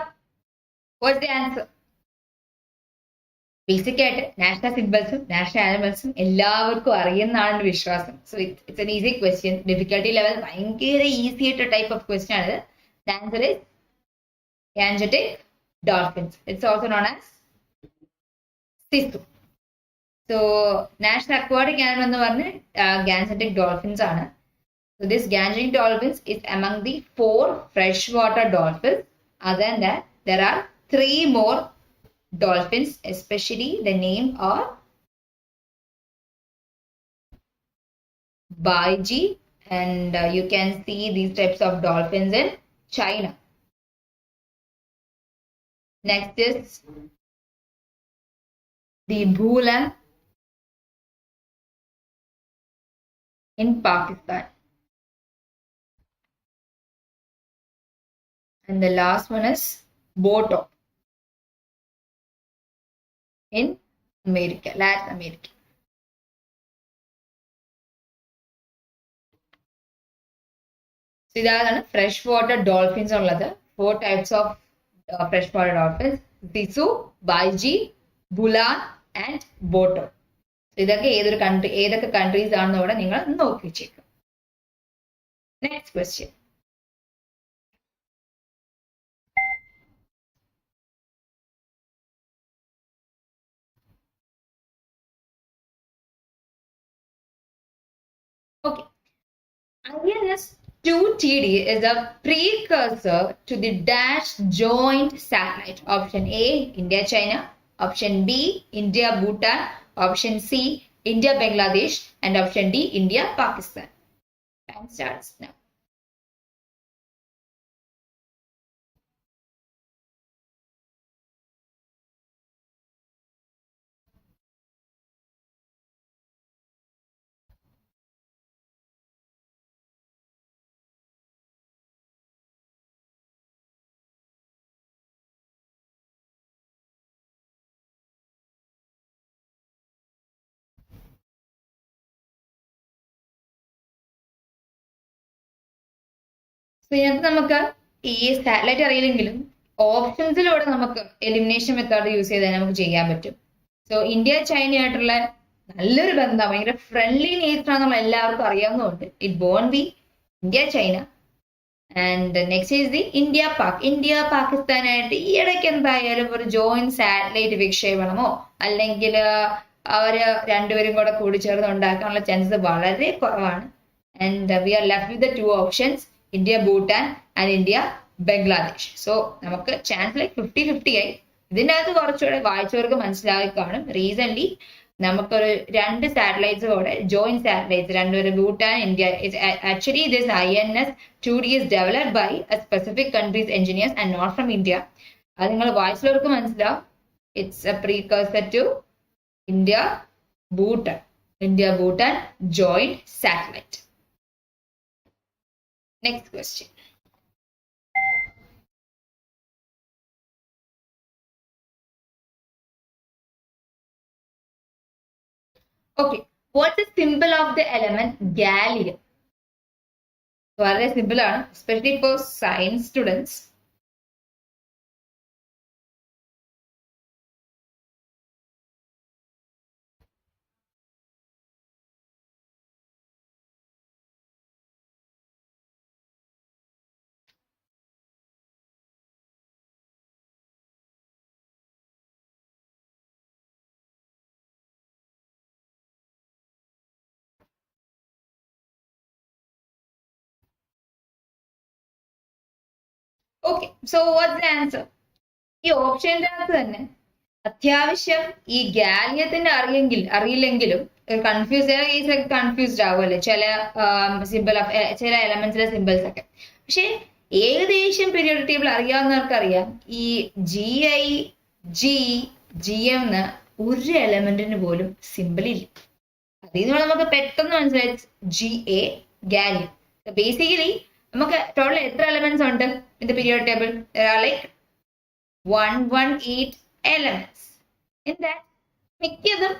What's the answer? Basic ആയിട്ട് നാഷണൽ സിംബൽസും നാഷണൽ ആനിമൽസും എല്ലാവർക്കും അറിയുന്നതാണ് വിശ്വാസം. So it's an easy question. Difficulty level ഭയങ്കര easy ആയിട്ട് type of question ആണ്. The answer is Gangetic dolphins. It's also known as sisu. So national aquatic animal എന്ന് പറഞ്ഞ് ഗാൻജറ്റിക് ഡോൾഫിൻസ് ആണ്. So this Gangetic dolphins is among the 4 freshwater dolphins. Other than that, there are 3 more dolphins, especially the name are Baiji, and you can see these types of dolphins in China. Next is the Bhulan in Pakistan. And the last one is Boto in America, Latin America. So these are freshwater dolphins. 4 types of freshwater dolphins: Sisu, Baiji, Bulan and Boto. ഇതൊക്കെ ഏതൊക്കെ countries ആണെന്ന് ഇവിടെ നിങ്ങൾ നോക്കി വെച്ചേക്കും. Next question. Okay, INS-2TD is a precursor to the Dash joint satellite. Option A, India-China. Option B, India-Bhutan. Option C, India-Bangladesh. And option D, India-Pakistan. Time starts now. ഇതിനകത്ത് നമുക്ക് ഈ സാറ്റലൈറ്റ് അറിയില്ലെങ്കിലും ഓപ്ഷൻസിലൂടെ നമുക്ക് എലിമിനേഷൻ മെത്തേഡ് യൂസ് ചെയ്താൽ നമുക്ക് ചെയ്യാൻ പറ്റും. So India ചൈനയായിട്ടുള്ള നല്ലൊരു ബന്ധം, ഭയങ്കര ഫ്രണ്ട്ലി നേച്ചർ ആണെന്നുള്ള എല്ലാവർക്കും അറിയാവുന്നതുകൊണ്ട് it won't be India China. And next is the India Pak. India പാകിസ്ഥാനായിട്ട് ഈ ഇടയ്ക്ക് എന്തായാലും ഒരു ജോയിന്റ് സാറ്റലൈറ്റ് വിക്ഷേപണമോ അല്ലെങ്കിൽ അവര് രണ്ടുപേരും കൂടെ കൂടി ചേർന്ന് ഉണ്ടാക്കാനുള്ള ചാൻസസ് വളരെ കുറവാണ്. And we R left with the two options, India Bhutan and India Bangladesh. So നമുക്ക് ചാൻസ് ലൈക്ക് 50-50 ആയി. ഇതിൻ്റെ അകത്ത് കുറച്ചുകൂടെ വായിച്ചവർക്ക് മനസ്സിലാക്കി കാണും. റീസെന്റ് നമുക്കൊരു 2 സാറ്റലൈറ്റ്സ് കൂടെ ജോയിന്റ് സാറ്റലൈറ്റ്സ് രണ്ടുപേരും Bhutan India. Actually this INS 2D is developed by a specific country's engineers and not from India. അത് നിങ്ങൾ വായിച്ചവർക്ക് മനസ്സിലാവും. It's a precursor to India Bhutan joint satellite. Next question. Okay, what's the symbol of the element gallium? വളരെ simple ആണ്, especially for science students. Okay, so what's the answer? ഈ ഓപ്ഷൻ്റെ അകത്ത് തന്നെ അത്യാവശ്യം ഈ ഗാലിയത്തിന്റെ അറിയില്ലെങ്കിലും കൺഫ്യൂസ്ഡ് ആവുമല്ലേ ചില സിമ്പിൾ ഓഫ് ചില എലമെന്റ്സിലെ സിമ്പിൾസ് ഒക്കെ. പക്ഷെ ഏകദേശം പീരിയോഡിക് ടേബിൾ അറിയാവുന്നവർക്ക് അറിയാം ഈ GI, GM ഒരു എലമെന്റിന് പോലും സിമ്പിൾ ഇല്ല. അതിൽ നിന്ന് നമുക്ക് പെട്ടെന്ന് മനസ്സിലായി GA ഗാലിയം. ബേസിക്കലി നമുക്ക് ടോട്ടൽ എത്ര എലമെന്റ്സ് ഉണ്ട് in the periodic table? Like 118 elements. എന്താ മിക്കതും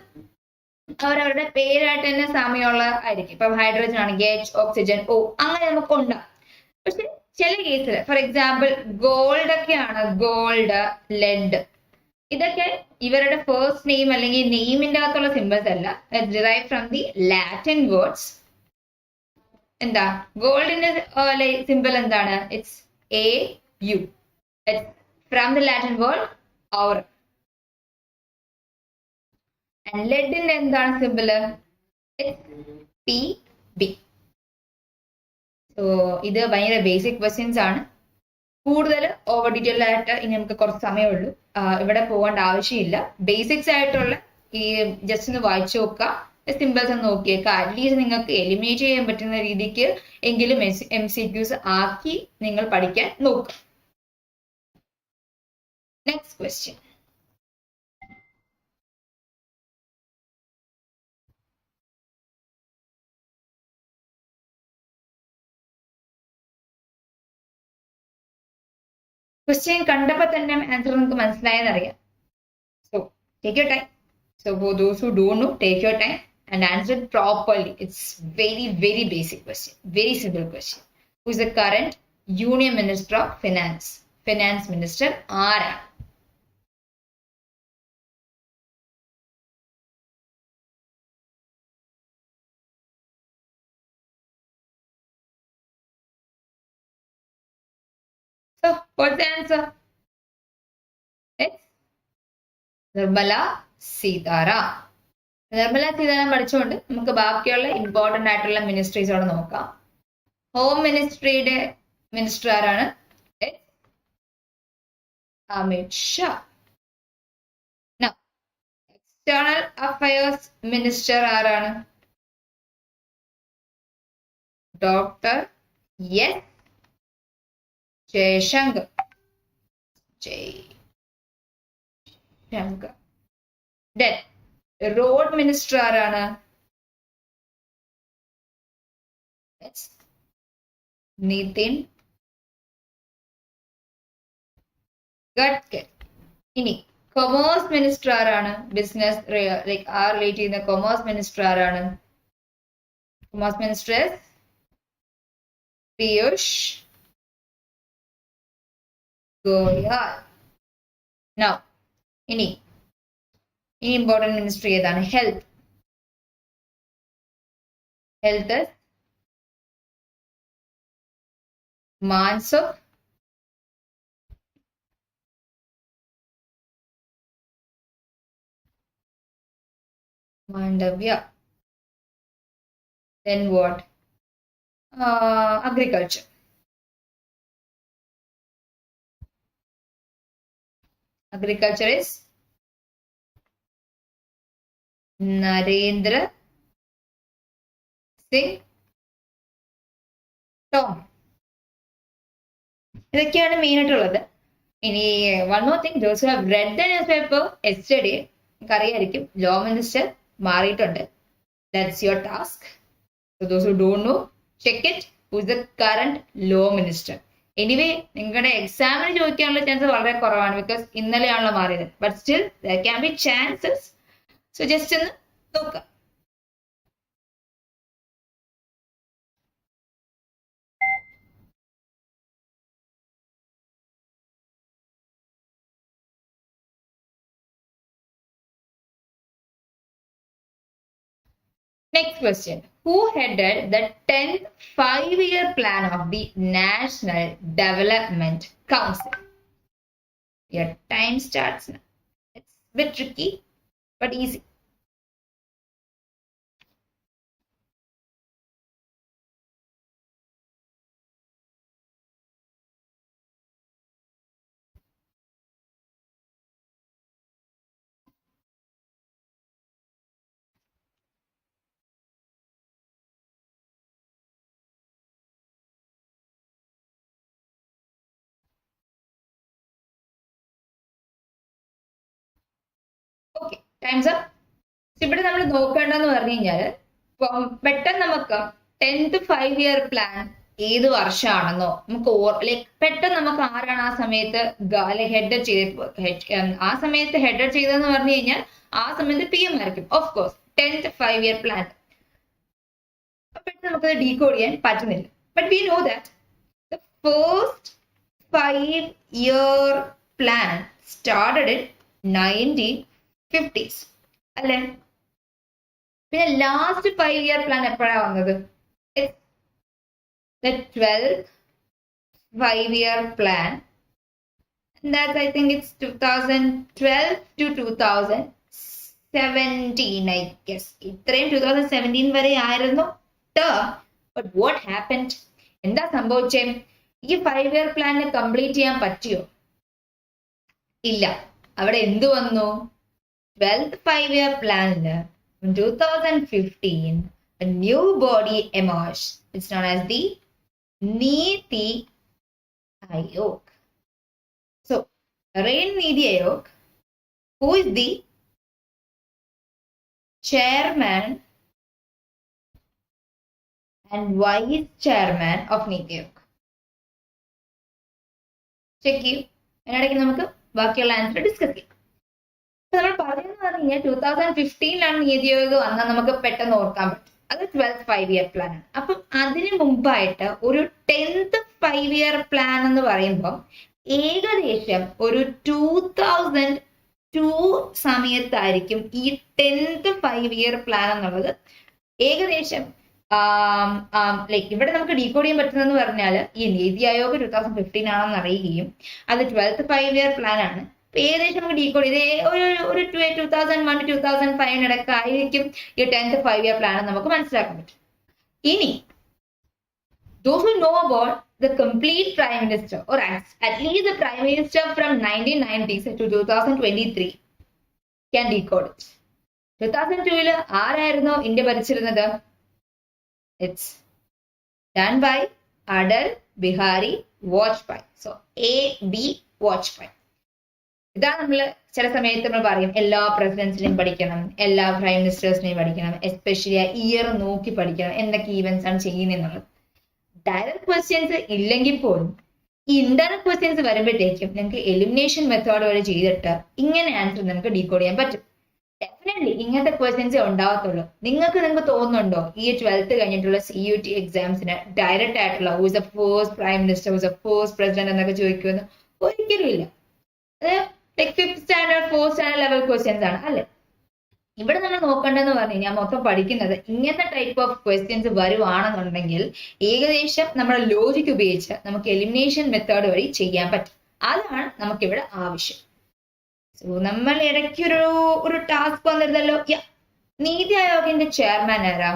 അവരവരുടെ പേരായിട്ട് തന്നെ സാമ്യമുള്ള ആയിരിക്കും. ഇപ്പം ഹൈഡ്രജൻ ആണെങ്കിൽ H, ഓക്സിജൻ O, അങ്ങനെ നമുക്ക് ഉണ്ടാവും. പക്ഷെ ചില കേസിൽ ഫോർ എക്സാമ്പിൾ ഗോൾഡ് ഒക്കെയാണ്, ഗോൾഡ്, ലെഡ്, ഇതൊക്കെ ഇവരുടെ ഫസ്റ്റ് നെയിം അല്ലെങ്കിൽ നെയിമിന്റെ അകത്തുള്ള സിമ്പിൾസ് അല്ല, derive from the Latin words. എന്താ ഗോൾഡിന്റെ സിമ്പിൾ എന്താണ്? It's AU. From the Latin word aura. And lead in എന്താണ് സിമ്പിൾ? PB. സോ ഇത് ഭയങ്കര ബേസിക് ക്വസ്റ്റ്യൻസ് ആണ്. കൂടുതൽ ഓവർ ഡീറ്റെയിൽ ആയിട്ട് ഇനി നമുക്ക് കുറച്ച് സമയമുള്ളൂ, ഇവിടെ പോകേണ്ട ആവശ്യമില്ല. ബേസിക്സ് ആയിട്ടുള്ള ഈ ജസ്റ്റ് ഒന്ന് വായിച്ചു നോക്കുക, സിമ്പിൾസ് ഒന്ന് നോക്കിയേക്കുക. അറ്റ്ലീസ്റ്റ് നിങ്ങൾക്ക് എലിമിനേറ്റ് ചെയ്യാൻ പറ്റുന്ന രീതിക്ക് എങ്കിലും MCQs ആക്കി നിങ്ങൾ പഠിക്കാൻ നോക്കുക. Next question. Question കണ്ടപ്പോൾ തന്നെ ആൻസർ നിങ്ങൾക്ക് മനസ്സിലായെന്നറിയാം. So take your time. So for those who don't know, take your time and answer it properly. It's very basic question, very simple question. Who is the current Union Minister of Finance? Finance Minister ആരാണ്? So what's the answer? It's Nirmala Sitaram. Nirmala Sitaram പഠിച്ചുകൊണ്ട് നമുക്ക് ബാക്കിയുള്ള important ആയിട്ടുള്ള മിനിസ്ട്രീസോടെ നോക്കാം. Home മിനിസ്ട്രിയുടെ minister ആരാണ്? Amit Shah. External affairs minister ആരാണ്? Doctor S. Jaishankar. Then road minister ആരാണ്? നിതിൻ ഗഡ്കരി. ഇനി കൊമേഴ്സ് മിനിസ്റ്റർ ആരാണ്? ബിസിനസ് ലൈക്ക് റിലേറ്റ് ചെയ്യുന്ന കൊമേഴ്സ് മിനിസ്റ്റർ ആരാണ്? Commerce minister Piyush Goyal. Now, ഇനി ഇമ്പോർട്ടന്റ് മിനിസ്ട്രി ഏതാണ്? Health. Health Mansukh Mandavya. Then what? Agriculture. Agriculture is Narendra Singh Tom. ഇതൊക്കെയാണ് main ആയിട്ടുള്ളത്. ഇനി one more thing, those who have read the newspaper yesterday, അറിയായിരിക്കും law minister മാറിയിട്ടുണ്ട്. That's your task. So those who don't know, check it. Who is the current law minister? Anyway, നിങ്ങളുടെ എക്സാമിന് ചോദിക്കാനുള്ള chance വളരെ കുറവാണ്, because ഇന്നലെയാണല്ലോ മാറിയത്. But still there can be chances. So just ഒന്ന് നോക്കാം. Next question. Who headed the 10th 5-year plan of the National Development Council? Your time starts now. It's a bit tricky, but easy. Okay, time's up. ഇവിടെ നമ്മൾ നോക്കേണ്ടെന്ന് പറഞ്ഞു കഴിഞ്ഞാല് പെട്ടെന്ന് നമുക്ക് 10th 5-year plan ഏത് വർഷമാണെന്നോ നമുക്ക് ലൈക്ക് പെട്ടെന്ന് നമുക്ക് ആരാണ് ആ സമയത്ത് ഹെഡ് ചെയ്ത് ആ സമയത്ത് ഹെഡ് ചെയ്തതെന്ന് പറഞ്ഞു കഴിഞ്ഞാൽ ആ സമയത്ത് PM ആയിരിക്കും. Of course 10th 5-year plan പെട്ടെന്ന് നമുക്കത് ഡീകോഡ് ചെയ്യാൻ പറ്റുന്നില്ല. But we know that the first 5-year plan started in 1950s അല്ലേ? പിന്നെ ലാസ്റ്റ് 5-year പ്ലാൻ എപ്പോഴാണ് വന്നത്? The 12th 5-year plan. That I think it's 2012 to 2017, I guess. ഇത്രയും 2017 വരെ ആയിരുന്നു term. But what happened? എന്താ സംഭവിച്ചേ? ഈ 5-year plan കംപ്ലീറ്റ് ചെയ്യാൻ പറ്റിയോ? ഇല്ല. അവിടെ എന്ത് വന്നു? 12th 5-year planല് in 2015 a new body emerged. It's known as the Niti Ayog. So, Niti Ayog, who is the chairman and vice chairman of Niti Ayog? Check you. അതിനിടയ്ക്ക് നമുക്ക് ബാക്കിയുള്ള answer discuss ചെയ്യാം. നമ്മൾ പറയുന്നത് പറഞ്ഞു കഴിഞ്ഞാൽ 2015 നീതി ആയോഗ് വന്നാൽ നമുക്ക് പെട്ടെന്ന് ഓർക്കാൻ പറ്റും. അത് 12th 5-year പ്ലാൻ ആണ്. അപ്പം അതിന് മുമ്പായിട്ട് ഒരു 10th 5-year പ്ലാൻ എന്ന് പറയുമ്പോൾ ഏകദേശം ഒരു 2002 സമയത്തായിരിക്കും ഈ 10th 5-year പ്ലാൻ എന്നുള്ളത് ഏകദേശം ലൈക്ക് ഇവിടെ നമുക്ക് ഡീകോഡ് ചെയ്യാൻ പറ്റുന്നതെന്ന് പറഞ്ഞാൽ ഈ നീതി ആയോഗ് 2015 ആണെന്ന് അറിയുകയും അത് 12th 5-year പ്ലാൻ ആണ്. ഏകദേശം നമുക്ക് ഡീകോഡ് ചെയ്ത് ഒരു 2001 to 2005 ഇടയ്ക്കായിരിക്കും ഈ 10th 5-year പ്ലാൻ നമുക്ക് മനസ്സിലാക്കാൻ പറ്റും. ഇനി those who know about the complete prime minister or at least the prime minister from 1990s to 2023 can decode it. 2002 ആരായിരുന്നു ഇന്ത്യ ഭരിച്ചിരുന്നത്? It's done by Atal Bihari Vajpayee. So AB Vajpayee. ഇതാണ് നമ്മൾ ചില സമയത്ത് നമ്മൾ പറയും എല്ലാ പ്രസിഡൻസിനെയും പഠിക്കണം, എല്ലാ പ്രൈം മിനിസ്റ്റേഴ്സിനെയും പഠിക്കണം, എസ്പെഷ്യലി ആ ഇയർ നോക്കി പഠിക്കണം, എന്തൊക്കെ ഈവൻസ് ആണ് ചെയ്യുന്നത്. ഡയറക്റ്റ് ക്വസ്റ്റ്യൻസ് ഇല്ലെങ്കിൽ പോലും ഈ ഇൻഡയറക്റ്റ് ക്വസ്റ്റ്യൻസ് വരുമ്പോഴത്തേക്കും നിങ്ങൾക്ക് എലിമിനേഷൻ മെത്തേഡ് വരെ ചെയ്തിട്ട് ഇങ്ങനെ ആൻസർ നമുക്ക് ഡീകോഡ് ചെയ്യാൻ പറ്റും. ഡെഫിനറ്റ്ലി ഇങ്ങനത്തെ ക്വസ്റ്റ്യൻസേ ഉണ്ടാവത്തുള്ളൂ. നിങ്ങൾക്ക് തോന്നുന്നുണ്ടോ ഈ 12th കഴിഞ്ഞിട്ടുള്ള CUT എക്സാംസിന് ഡയറക്റ്റ് ആയിട്ടുള്ള who's the first prime minister, who's the first president എന്നൊക്കെ ചോദിക്കുമെന്ന്? ഒരിക്കലും ഇല്ല. അത് like 5th standard 4th standard level questions ആണ് അല്ലെ. ഇവിടെ നമ്മൾ നോക്കേണ്ടതെന്ന് പറഞ്ഞു കഴിഞ്ഞാൽ മൊത്തം പഠിക്കുന്നത് ഇങ്ങനത്തെ ടൈപ്പ് ഓഫ് ക്വസ്റ്റ്യൻസ് വരുവാണെന്നുണ്ടെങ്കിൽ ഏകദേശം നമ്മുടെ ലോജിക് ഉപയോഗിച്ച് നമുക്ക് എലിമിനേഷൻ മെത്തേഡ് വഴി ചെയ്യാൻ പറ്റും. അതാണ് നമുക്കിവിടെ ആവശ്യം. സോ നമ്മൾ ഇടയ്ക്ക് ഒരു ടാസ്ക് വന്നിരുന്നല്ലോ. നീതി ആയോഗിന്റെ ചെയർമാൻ ആരാ?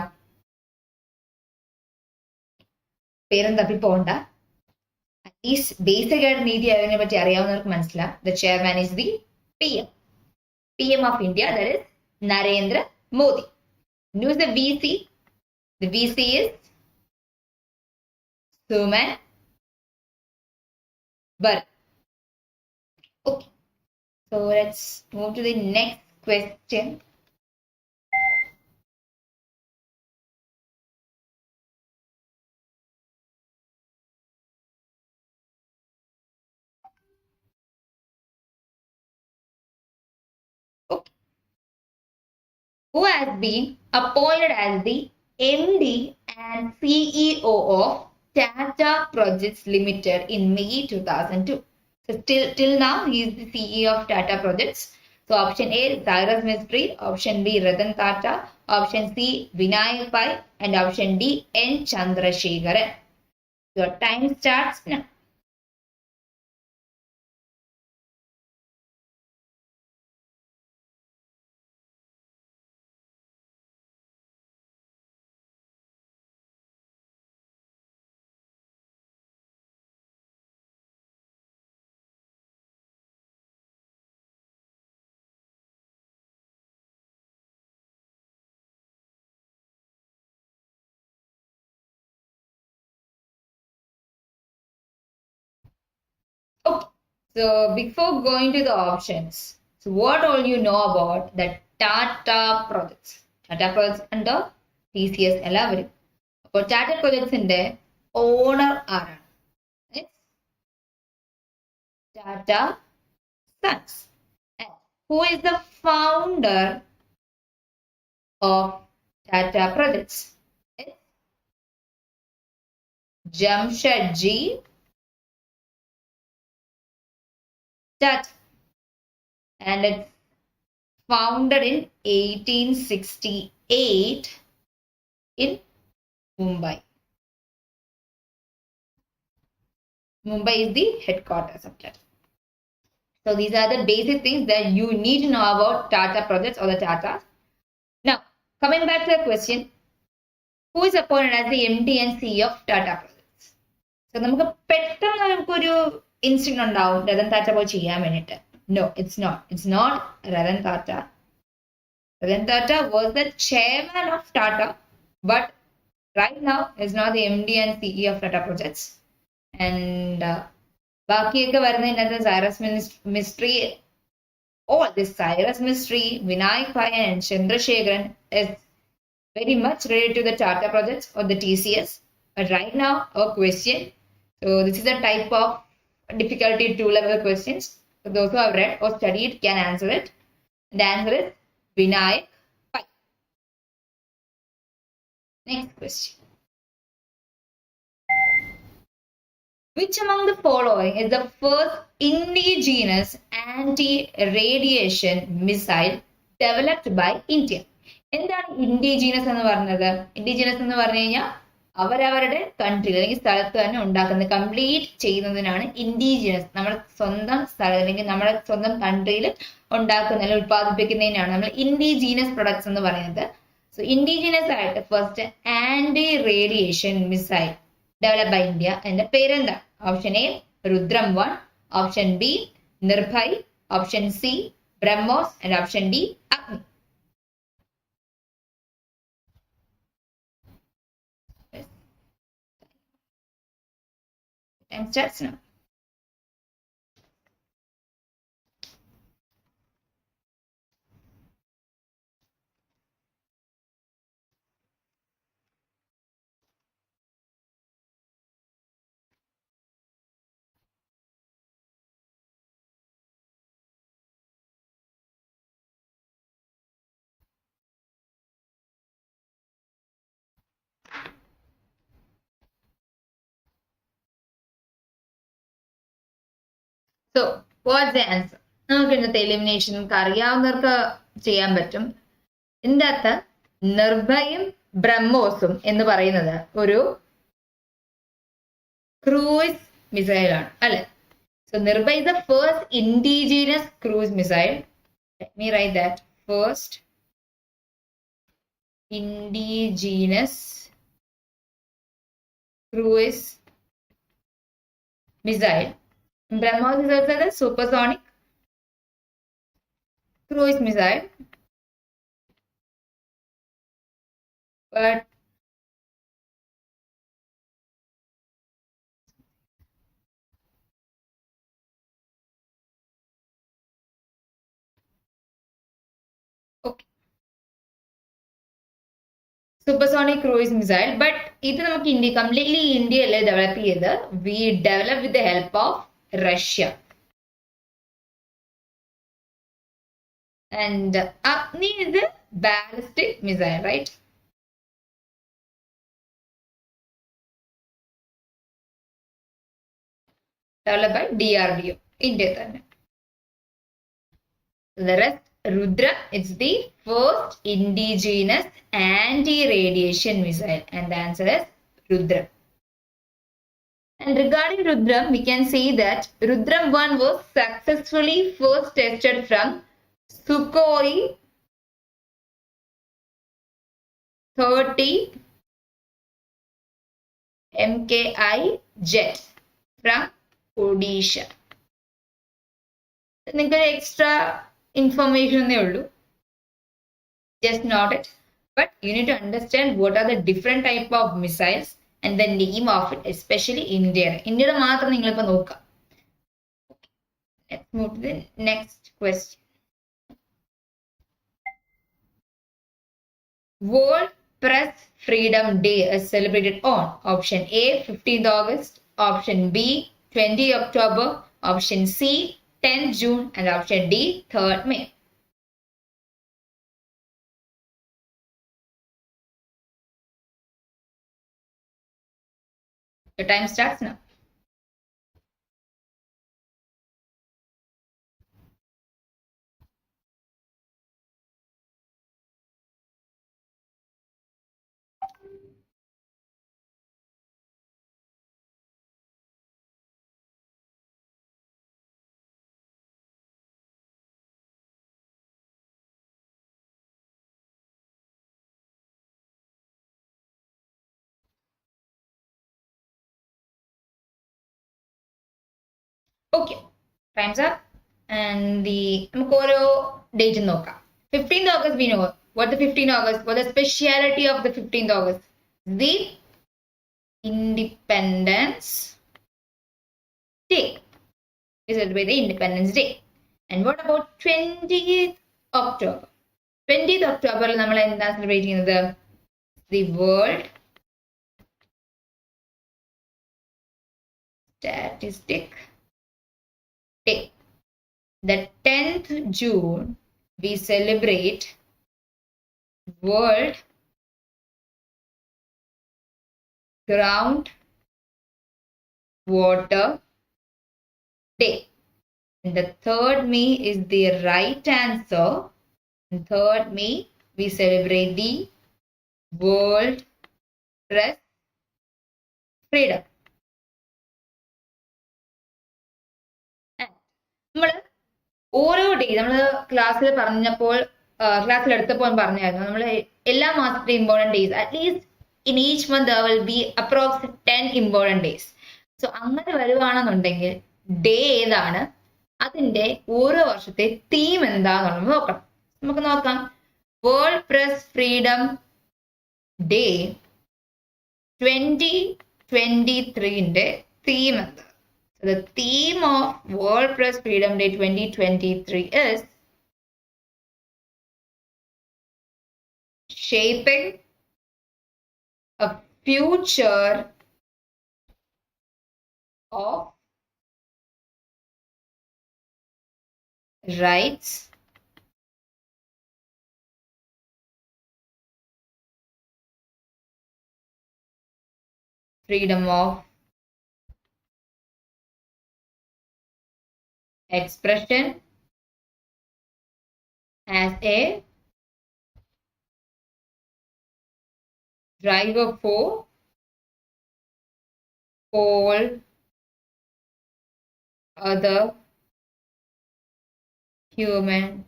പേരും തപ്പി പോണ്ട. അറ്റ്ലീസ്റ്റ് ബേസിക് ആയിട്ട് നീതി ആയോഗിനെ പറ്റി അറിയാവുന്നവർക്ക് മനസ്സിലാവും. The chairman is the PM of India, that is Narendra Modi. Who is the VC? The VC is Suman Bar. Okay. So let's move to the next question. Okay. Who has been appointed as the MD and CEO of Tata Projects Limited in May 2002? So till now, he is the CEO of Tata Projects. So option A, Cyrus Mistry. Option B, Ratan Tata. Option C, Vinayak Pai. And option D, N. Chandrasekharan. Your time starts now. Okay. So before going to the options, so what all you know about the Tata projects? Tata projects under TCS എല്ലാവരും. അപ്പോൾ Tata പ്രൊജക്ട്സിന്റെ owner ആരാണ്? Tata Sons. And who is the founder of Tata Projects? It's Jamshedji Tata. And it's founded in 1868 in Mumbai. Mumbai is the headquarters of Tata. So these are the basic things that you need to know about Tata Projects or the Tatas. Now, coming back to the question, who is appointed as the MD and CEO of Tata Projects? So നമുക്ക് പെട്ടെന്ന് നമുക്കൊരു instinct ഉണ്ടാവും രതൻ ടാറ്റ പോയി ചെയ്യാൻ വേണ്ടിയിട്ട്. No, it's not. It's not Ratan Tata. Ratan Tata was the chairman of Tata, but right now is not the MD and CEO of Tata Projects. And ബാക്കിയൊക്കെ വരുന്നതിനകത്ത് Cyrus Mistry, all this Cyrus Mistry, Vinayak Pai and Chandrasekharan is very much related to the Tata Projects or the TCS. But right now, our question, so this is a type of difficulty 2-level questions. So those who have read or studied can answer it. The answer is Vinayak Pai. Next question. Which among the following is the first indigenous anti-radiation missile developed by India? എന്താണ് indigenous എന്ന് പറഞ്ഞത്? Indigenous എന്ന് പറഞ്ഞു കഴിഞ്ഞാൽ അവരവരുടെ കൺട്രിയിൽ അല്ലെങ്കിൽ സ്ഥലത്ത് തന്നെ ഉണ്ടാക്കുന്നത്, കംപ്ലീറ്റ് ചെയ്യുന്നതിനാണ് ഇൻഡിജീനസ്. നമ്മുടെ സ്വന്തം സ്ഥലം അല്ലെങ്കിൽ നമ്മുടെ സ്വന്തം കൺട്രിയിൽ ഉണ്ടാക്കുന്ന അല്ലെങ്കിൽ ഉത്പാദിപ്പിക്കുന്നതിനാണ് നമ്മൾ ഇൻഡിജീനസ് പ്രൊഡക്ട്സ് എന്ന് പറയുന്നത്. സോ ഇൻഡിജീനസ് ആയിട്ട് first anti radiation missile develop by India. അതിന്റെ പേരെന്താ? Option A Rudram 1, option B Nirbhay, option C BrahMos and option D Agni. Time starts now. So, what's the answer? നമുക്ക് ഇന്നത്തെ എലിമിനേഷൻ അറിയാവുന്നവർക്ക് ചെയ്യാൻ പറ്റും. ഇതിൻ്റെ അകത്ത് നിർഭയും ബ്രഹ്മോസും എന്ന് പറയുന്നത് ഒരു ക്രൂയിസ് മിസൈൽ ആണ് അല്ലെ. So Nirbhay is the first indigenous cruise missile. Let me write that. First indigenous cruise missile. BrahMos is also the supersonic cruise missile. But okay. Supersonic cruise missile. But ഇത് നമുക്ക് completely India അല്ലേ develop ചെയ്ത്. We developed with the help of Russia. And Agni is a ballistic missile, right? Developed by DRDO, India. The rest, Rudra, it's the first indigenous anti-radiation missile, and the answer is Rudra. And regarding Rudram, we can say that Rudram 1 was successfully first tested from Sukhoi 30 MKI jet from Odisha. നിങ്ങൾക്ക് extra information just note it, but you need to understand what are the different type of missiles and the name of it, especially India. India മാത്രം നിങ്ങൾ ഇപ്പോ നോക്കുക. Let's move to the next question. World Press Freedom Day is celebrated on option A 15th August, option B 20 October, option C 10th June, and option D 3rd May. The time starts now. Okay, time's up. And the date in 15th August, we know what the 15th August, what the speciality of the 15th August? The Independence Day. We celebrate the Independence Day. And what about 20th October? 20th October, we are celebrating the World Statistic Day. The 10th June, we celebrate World Groundwater Day. And the 3rd May is the right answer. And 3rd May, we celebrate the World Press Freedom. നമ്മൾ ഓരോ day നമ്മൾ ക്ലാസ്സിൽ പറഞ്ഞപ്പോൾ ക്ലാസ്സിൽ എടുത്തപ്പോൾ പറഞ്ഞായിരുന്നു നമ്മൾ എല്ലാ മാസത്തെ important days at least in each month will be approx 10 important days. So അങ്ങനെ വരുവാണെന്നുണ്ടെങ്കിൽ ഡേ ഏതാണ്, അതിന്റെ ഓരോ വർഷത്തെ തീം എന്താണെന്നുള്ളത് നോക്കണം. നമുക്ക് നോക്കാം. വേൾഡ് പ്രസ് ഫ്രീഡം ഡേ 2023ന്റെ തീം എന്താ? The theme of World Press Freedom Day 2023 is shaping a future of rights, freedom of expression as a driver for all other human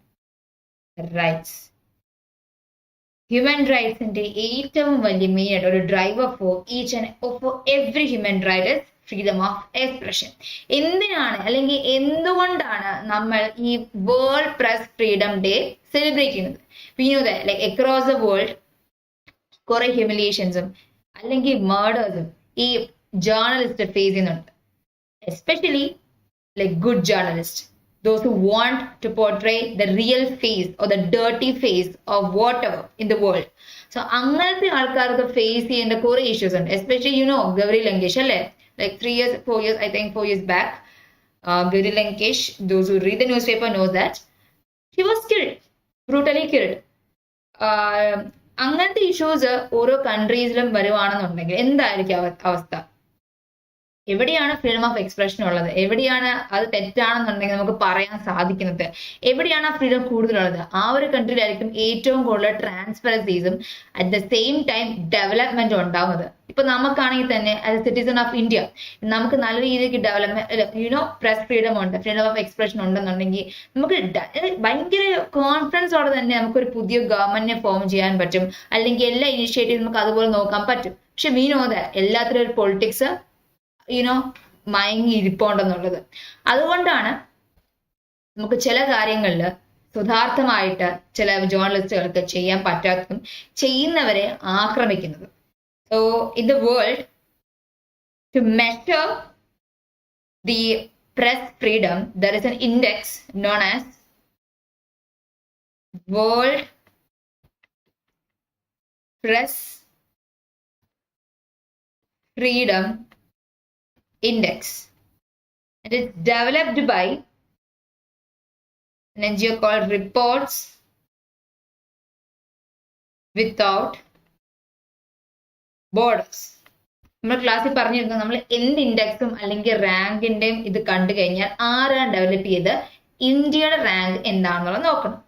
rights. Human rights in the ഏറ്റവും വലിയ main ആയിട്ട് ഒരു driver for each and for every human right is freedom of expression. എന്തിനാണ് അല്ലെങ്കിൽ എന്തുകൊണ്ടാണ് നമ്മൾ ഈ world press freedom day celebrate ചെയ്യുന്നത്? വിനോദ ലൈക്ക് അക്രോസ് ദ വേൾഡ് കുറെ ഹ്യൂമിലിയേഷൻസും അല്ലെങ്കിൽ മേർഡേഴ്സും ഈ ജേർണലിസ്റ്റ് ഫേസ് ചെയ്യുന്നുണ്ട്. Especially like good journalists, those who want to portray the real face or the dirty face of whatever in the world. So അങ്ങനത്തെ ആൾക്കാർക്ക് face ചെയ്യേണ്ട കുറെ ഇഷ്യൂസ് ഉണ്ട്. എസ്പെഷ്യലി ഗൗരി ലങ്കേഷ് അല്ലേ, like 4 years back, Gauri Lankesh, those who read the newspaper knows that he was killed, brutally killed. അങ്ങനത്തെ issues ഓരോ കൺട്രീസിലും വരുവാണെന്നുണ്ടെങ്കിൽ എന്തായിരിക്കും അവസ്ഥ? എവിടെയാണ് ഫ്രീഡം ഓഫ് എക്സ്പ്രഷൻ ഉള്ളത്? എവിടെയാണ് അത് തെറ്റാണെന്നുണ്ടെങ്കിൽ നമുക്ക് പറയാൻ സാധിക്കുന്നത്? എവിടെയാണ് ആ ഫ്രീഡം കൂടുതലുള്ളത്? ആ ഒരു കൺട്രിയിലായിരിക്കും ഏറ്റവും കൂടുതൽ ട്രാൻസ്പെറൻസീസും അറ്റ് ദ സെയിം ടൈം ഡെവലപ്മെന്റും ഉണ്ടാവുന്നത്. ഇപ്പൊ നമുക്കാണെങ്കിൽ തന്നെ as A citizen of India നമുക്ക് നല്ല രീതിക്ക് ഡെവലപ്മെന്റ് പ്രസ് ഫ്രീഡം ഉണ്ട്, ഫ്രീഡം ഓഫ് എക്സ്പ്രഷൻ ഉണ്ടെന്നുണ്ടെങ്കിൽ നമുക്ക് ഭയങ്കര കോൺഫിഡൻസോടെ തന്നെ നമുക്കൊരു പുതിയ ഗവൺമെന്റിനെ ഫോം ചെയ്യാൻ പറ്റും, അല്ലെങ്കിൽ എല്ലാ ഇനിഷ്യേറ്റീവും നമുക്ക് അതുപോലെ നോക്കാൻ പറ്റും. പക്ഷെ എല്ലാത്തിലും ഒരു പൊളിറ്റിക്സ് മയങ്ങി ഇരിപ്പുണ്ടെന്നുള്ളത്. അതുകൊണ്ടാണ് നമുക്ക് ചില കാര്യങ്ങളിൽ സുധാർത്ഥമായിട്ട് ചില ജേർണലിസ്റ്റുകൾക്ക് ചെയ്യാൻ പറ്റാത്തതും ചെയ്യുന്നവരെ ആക്രമിക്കുന്നത്. So in the world to measure the press freedom there is an index known as world press freedom Index. It is developed by an NGO called Reports Without Borders. നമ്മൾ ക്ലാസ്സിൽ പറഞ്ഞിരുന്നു, നമ്മൾ എന്ത് ഇൻഡെക്സും അല്ലെങ്കിൽ റാങ്കിന്റെയും ഇത് കണ്ടു കഴിഞ്ഞാൽ ആരാണ് ഡെവലപ്പ് ചെയ്ത് ഇന്ത്യയുടെ റാങ്ക് എന്താണെന്നുള്ളത് നോക്കണം.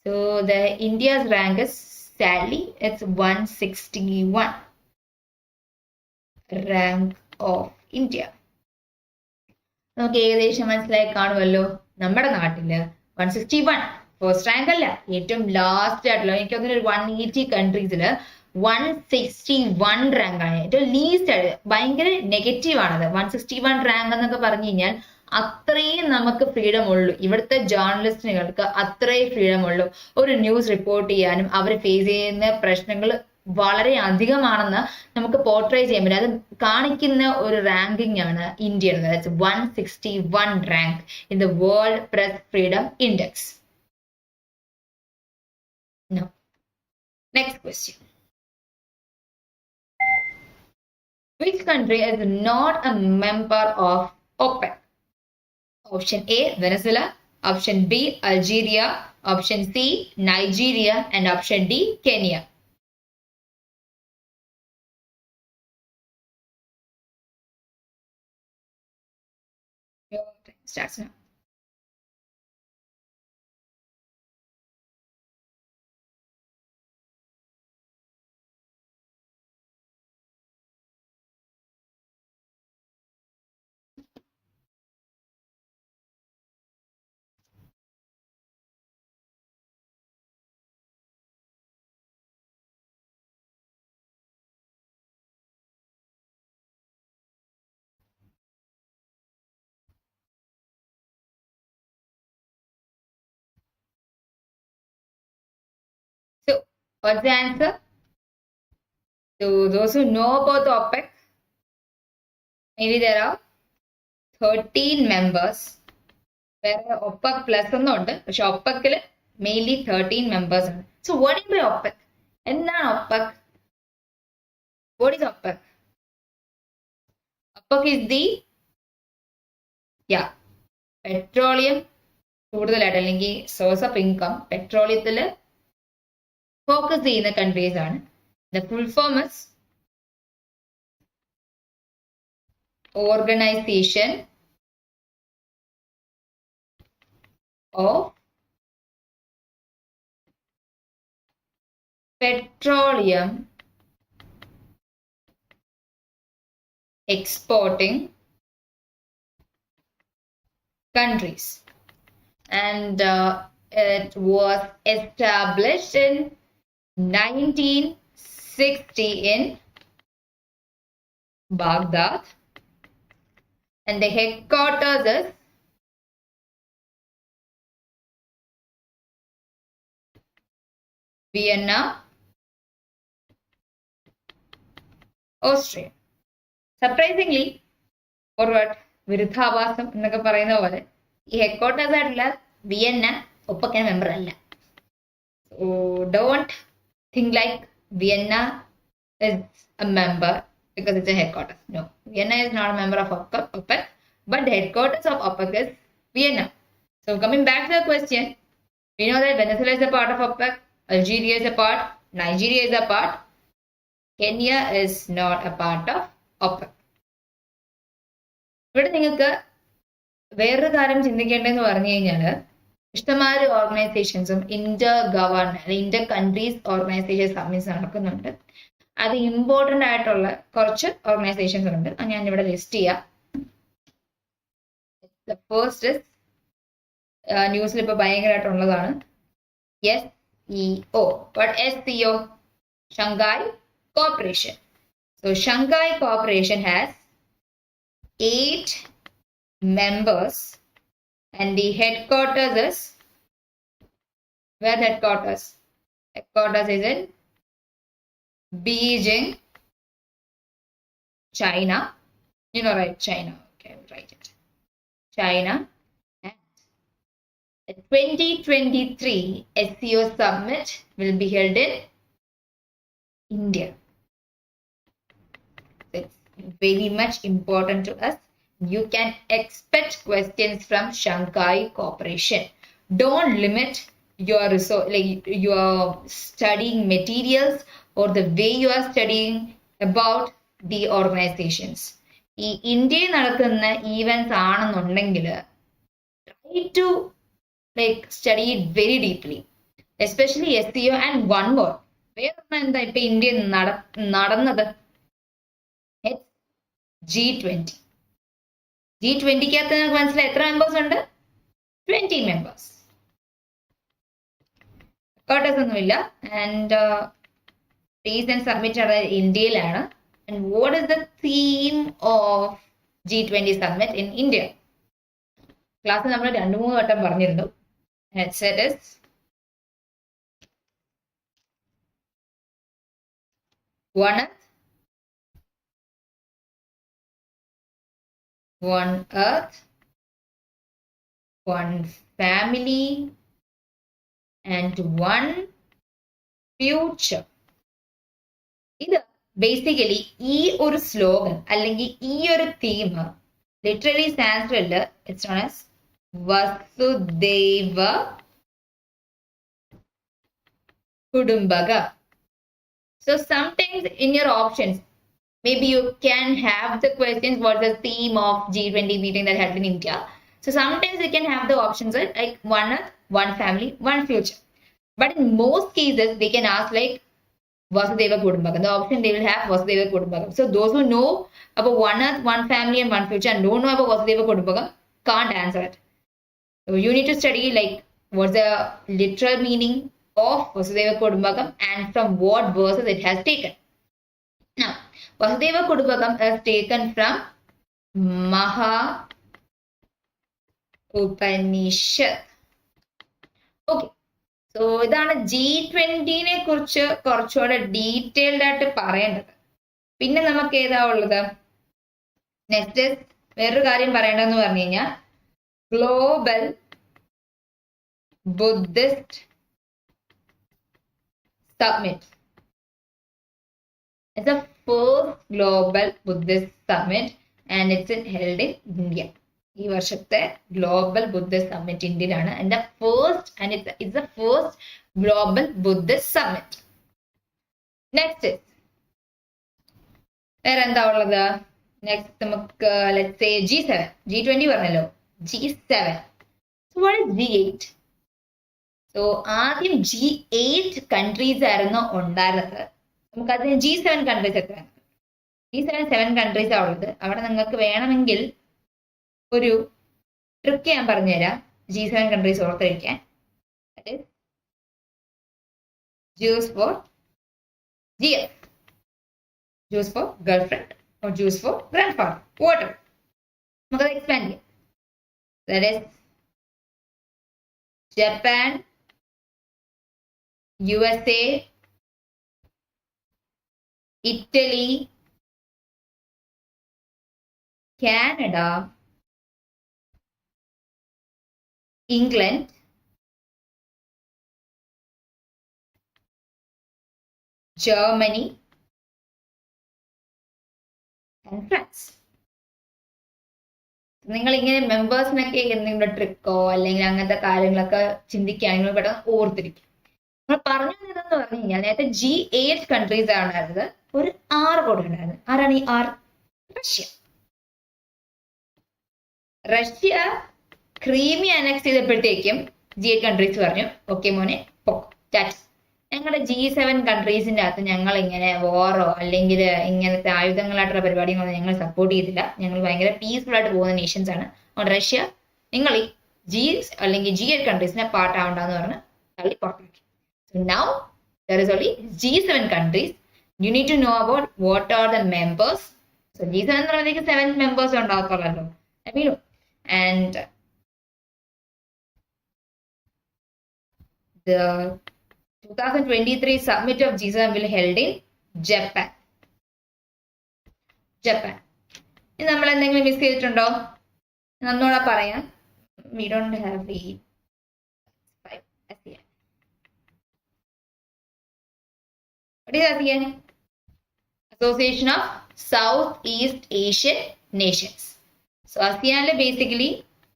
So the India's rank is sadly it's 161 rank of India. നമുക്ക് ഏകദേശം മനസ്സിലായി കാണുമല്ലോ, നമ്മുടെ നാട്ടില് 161 ഫസ്റ്റ് റാങ്ക് അല്ല, ഏറ്റവും ലാസ്റ്റ് ആയിട്ടുള്ള എനിക്ക് തോന്നുന്നു ഒരു 180 കൺട്രീസില് 161 റാങ്ക് ആണ് ഏറ്റവും ലീസ്റ്റ് ആയിട്ട്. ഭയങ്കര നെഗറ്റീവ് ആണത്. 161 റാങ്ക് എന്നൊക്കെ പറഞ്ഞു കഴിഞ്ഞാൽ അത്രയും നമുക്ക് ഫ്രീഡം ഉള്ളൂ. ഇവിടുത്തെ ജേർണലിസ്റ്റുകൾക്ക് അത്രയും ഫ്രീഡം ഉള്ളൂ. ഒരു ന്യൂസ് റിപ്പോർട്ട് ചെയ്യാനും അവർ ഫേസ് ചെയ്യുന്ന പ്രശ്നങ്ങൾ വളരെ അധികമാണെന്ന് നമുക്ക് പോർട്രേ ചെയ്യാൻ പറ്റും. അത് കാണിക്കുന്ന ഒരു റാങ്കിങ് ആണ് ഇന്ത്യയുടെ. 161 rank in the world press freedom index. Next question. Which country is not a member of OPEC? Option A, Venezuela. Option B, Algeria. Option C, Nigeria. And option D, Kenya. Your time starts now. So, what's the answer? So, those who know about the OPEC, maybe there are 13 members. വേറെ OPEC plus ഒന്നുണ്ട്, പക്ഷെ OPEC mainly 13 members ആണ്. So, what is OPEC? എന്താണ് OPEC? What is OPEC? OPEC is the petroleum കൂടുതലായിട്ട് അല്ലെങ്കിൽ source of income പെട്രോളിയത്തില് focus ചെയ്യുന്ന countries ആണ്. The full form is organisation of petroleum exporting countries. And it was established in 1960 in Baghdad, and the headquarters is Vienna, Austria. Surprisingly, or what വിരുദ്ധാഭാസം എന്നൊക്കെ പറയുന്ന പോലെ ഈ headquarters ആയിട്ടുള്ള Vienna ഒപ്പക്കൻ member അല്ല. So don't think like Vienna is a member because it's a headquarters. No, Vienna is not a member of OPEC, but the headquarters of OPEC is Vienna. So coming back to the question, we know that Venezuela is a part of OPEC, Algeria is a part, Nigeria is a part, Kenya is not a part of OPEC. ഇവിടെ നിങ്ങൾക്ക് വേറൊരു കാര്യം ചിന്തിക്കേണ്ടതെന്ന് പറഞ്ഞു കഴിഞ്ഞാൽ ഇഷ്ടംമാതിരി ഓർഗനൈസേഷൻസും Inter countries organisation submits നടക്കുന്നുണ്ട്. അത് important ആയിട്ടുള്ള കുറച്ച് ഓർഗനൈസേഷൻസ് ഉണ്ട്, അത് ഞാൻ ഇവിടെ ലിസ്റ്റ് ചെയ്യാം. ഫസ്റ്റ് ന്യൂസിൽ ഇപ്പൊ ഭയങ്കരമായിട്ടുള്ളതാണ് SEO. What SEO? Shanghai Cooperation. So Shanghai Cooperation has 8 members, and the headquarters is where headquarters is in Beijing, China. You know, right? China. Okay, I'll write it. China. And the 2023 SEO summit will be held in India. It's very much important to us. You can expect questions from Shanghai Cooperation. Don't limit your resource, like your studying materials or the way you are studying about the organizations. ഈ ഇന്ത്യയിൽ നടക്കുന്ന events ആണെന്നുണ്ടെങ്കിൽ try to like study it very deeply, especially SEO. And one more, വേറൊന്നും എന്താ ഇപ്പൊ ഇന്ത്യയിൽ നടന്നത്, G20. G20ക്കകത്ത് നിങ്ങൾക്ക് മനസ്സിലായി എത്ര മെമ്പേഴ്സ് ഉണ്ട്? 20 മെമ്പേഴ്സ്. കോട്ടേഴ്സ് ഒന്നുമില്ല. ആൻഡ് റീസെന്റ് സബ്മിറ്റ് ഇന്ത്യയിലാണ്. And what is the theme of G20 summit in India? Class നമ്മൾ 2-3 വട്ടം പറഞ്ഞിരുന്നു. ഹെഡ്സെറ്റ് is One Earth, one family, and one future. ഇത് ബേസിക്കലി ഈ ഒരു സ്ലോഗൻ അല്ലെങ്കിൽ ഈ ഒരു തീം ലിറ്ററലി സാൻസ്ക്രിറ്റിൽ it's known as Vasudhaiva Kutumbakam. So sometimes in your options, maybe you can have the questions what's the theme of G20 meeting that held in India. So sometimes you can have the options like one Earth, one family, one future. But in most cases, they can ask like Vasudeva Kudumbakam. The option they will have Vasudeva Kudumbakam. So those who know about one Earth, one family, and one future and don't know about Vasudeva Kudumbakam can't answer it. So you need to study like what's the literal meaning of Vasudeva Kudumbakam and from what verses it has taken. Now, Vasudeva Kudumbakam is taken from Maha Upanishad. Okay. So ഇതാണ് G20നെ കുറിച്ച് കുറച്ചുകൂടെ detailed ആയിട്ട് പറയേണ്ടത്. പിന്നെ നമുക്ക് ഏതാ ഉള്ളത്? Next വേറൊരു കാര്യം പറയേണ്ടതെന്ന് പറഞ്ഞു കഴിഞ്ഞാൽ global Buddhist submit. It's the first global Buddhist summit and it's held in India. ഈ വർഷത്തെ ഗ്ലോബൽ ബുദ്ധിസ്റ്റ് സമ്മിറ്റ് ഇന്ത്യയിലാണ്. And it's the first global Buddhist summit. Next വേറെ എന്താ ഉള്ളത്? നെക്സ്റ്റ് നമുക്ക് let's say G7. G20 പറഞ്ഞല്ലോ, G7. So what is G8? So ആദ്യം G8 countries ആയിരുന്നു ഉണ്ടായിരുന്നത്. നമുക്കതിന് G7 countries എത്രയാണ്? G7 countries ആ ഉള്ളത്. അവിടെ നിങ്ങൾക്ക് വേണമെങ്കിൽ ഒരു ട്രിക്ക് ഞാൻ പറഞ്ഞുതരാം. G7 countries ഓർത്തിരിക്കാൻ. That is Jews for GF. Jews for girlfriend or Jews for grandfather. Whatever. നമുക്കത് എക്സ്പാൻഡ് ചെയ്യാം. That is Japan, USA, Italy, Canada, England, Germany, and France. നിങ്ങൾ ഇങ്ങനെ മെമ്പേഴ്സിനൊക്കെ എന്തെങ്കിലും ട്രിക്കോ അല്ലെങ്കിൽ അങ്ങനത്തെ കാര്യങ്ങളൊക്കെ ചിന്തിക്കുകയാണെങ്കിൽ പെട്ടെന്ന് ഓർത്തിരിക്കും. നമ്മൾ പറഞ്ഞു തന്നതെന്ന് പറഞ്ഞു കഴിഞ്ഞാൽ നേരത്തെ G8 countries ആണത്. ഒരു 6 കൂടെ ഉണ്ടായിരുന്നു. ആരാണ് ഈ 6? റഷ്യ. റഷ്യ ക്രീമി അനക്സ് ചെയ്തപ്പോഴത്തേക്കും G8 countries പറഞ്ഞു ഓക്കെ മോനെ പൊക്കോ. ഞങ്ങളുടെ G7 countries-ന്റെ അകത്ത് ഞങ്ങൾ ഇങ്ങനെ വാറോ അല്ലെങ്കിൽ ഇങ്ങനത്തെ ആയുധങ്ങളായിട്ടുള്ള പരിപാടികളൊന്നും ഞങ്ങൾ സപ്പോർട്ട് ചെയ്തില്ല. ഞങ്ങൾ ഭയങ്കര പീസ്ഫുൾ ആയിട്ട് പോകുന്ന നേഷൻസ് ആണ്. അതുകൊണ്ട് റഷ്യ നിങ്ങൾ ഈ അല്ലെങ്കിൽ G8 countries-നെ പാർട്ട് ആവണ്ടെന്ന് പറഞ്ഞ് തള്ളി പുറത്താക്കി. So now there is only G7 countries. You need to know about what are the members. So G7 എന്ന് പറയുന്നത് 7 members ഉണ്ടാകത്തുള്ളൂ. And the 2023 summit of G7 will held in Japan. ഇനി നമ്മൾ എന്തെങ്കിലും മിസ് ചെയ്തിട്ടുണ്ടോ? നമ്മളോട് പറയാം. We don't have the ASEAN. What is ASEAN? Association of Southeast Asian Nations. So ASEAN basically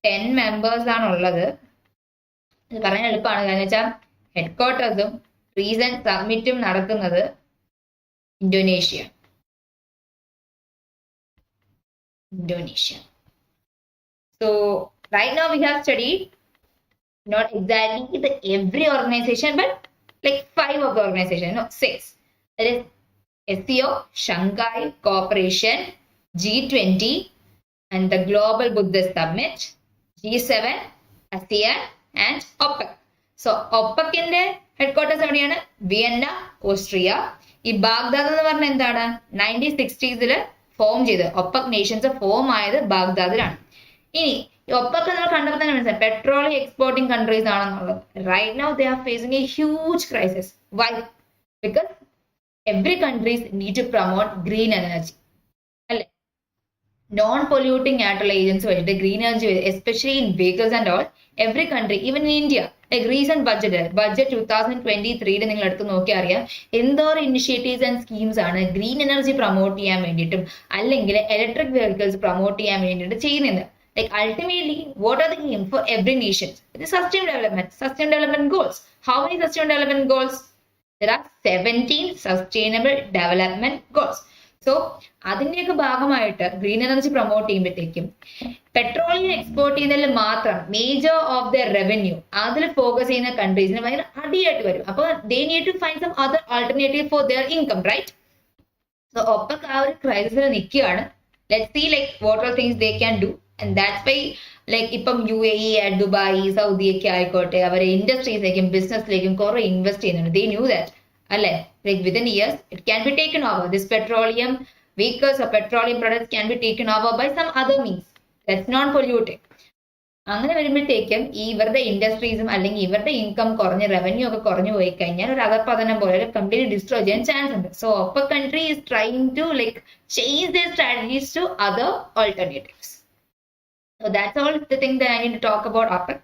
10 members ആണുള്ളത്. ഇത് പറയാൻ എളുപ്പമാണ്. കാരണം വെച്ചാൽ ഹെഡ്ക്വാർട്ടേഴ്സും റീസെന്റ് സമ്മിറ്റും നടക്കുന്നത് Indonesia. So right now we have studied not exactly the every organization but like 5 of the organization, no 6. That is SCO, Shanghai Cooperation, G20 and the Global Buddhist Summit, G7, ASEAN and OPEC. So OPEC-ന്റെ headquarters എവിടെയാണ്? Vienna, Austria. ഈ Baghdad എന്ന് പറഞ്ഞാൽ എന്താണ്? 1960s form ചെയ്ത് OPEC Nations form ആയത് ബാഗ്ദാദിലാണ്. ഇനി OPEC നമ്മൾ കണ്ടപ്പോൾ തന്നെ മനസ്സിലായി പെട്രോളിയം എക്സ്പോർട്ടിംഗ് കൺട്രീസ് ആണെന്നുള്ളത്. Right now they are facing a huge crisis. Why? Because every countries need to promote green energy അല്ലെ? നോൺ പൊല്യൂട്ടിംഗ് ആയിട്ടുള്ള ഏജൻസി വെച്ചിട്ട് green energy, especially in vehicles and all, every country even in India like recent budget 2023 നിങ്ങൾ എടുത്ത് നോക്കിയാൽ അറിയാം എന്തോരം initiatives and schemes ആണ് green energy promote ചെയ്യാൻ വേണ്ടിയിട്ടും അല്ലെങ്കിൽ ഇലക്ട്രിക് വെഹിക്കിൾസ് പ്രൊമോട്ട് ചെയ്യാൻ വേണ്ടിയിട്ട് ചെയ്യുന്നത്. Like ultimately, what are the aim for every nation? It is sustainable development goals. How many sustainable development goals? There are 17 sustainable development goals. So, അതിന്റെയൊക്കെ ഭാഗമായിട്ട് green energy promote ചെയ്യുമ്പോഴത്തേക്കും petroleum export ചെയ്യുന്നതിൽ മാത്രം major of the revenue അതിൽ focus ചെയ്യുന്ന കൺട്രീസിന് ഭയങ്കര അടിയായിട്ട് വരും. അപ്പോൾ they need to find some other alternative for their income, right? So OPEC ആ ഒരു ക്രൈസിസിൽ നിൽക്കുകയാണ്. Let's see like what are things they can do. And that's why like ഇപ്പം UAE, ദുബായ്, സൗദി ഒക്കെ ആയിക്കോട്ടെ അവരെ ഇൻഡസ്ട്രീസിലേക്കും ബിസിനസ്സിലേക്കും കുറെ ഇൻവെസ്റ്റ് ചെയ്യുന്നുണ്ട്. They knew that അല്ലെ? Like within years it can be taken over. This petroleum vehicles or petroleum products can be taken over by some other means that's non polluting. അങ്ങനെ വരുമ്പോഴത്തേക്കും ഇവരുടെ ഇൻഡസ്ട്രീസും അല്ലെങ്കിൽ ഇവരുടെ ഇൻകം കുറഞ്ഞ് റവന്യൂ ഒക്കെ കുറഞ്ഞു പോയി കഴിഞ്ഞാൽ ഒരു അകർപ്പതനം പോലെ കംപ്ലീറ്റ്ലി ഡിസ്ട്രോയ് ചെയ്യാൻ ചാൻസ് ഉണ്ട്. So OPEC country is trying to like change their strategies to other alternatives. So that's all the thing that I need to talk about OPEC.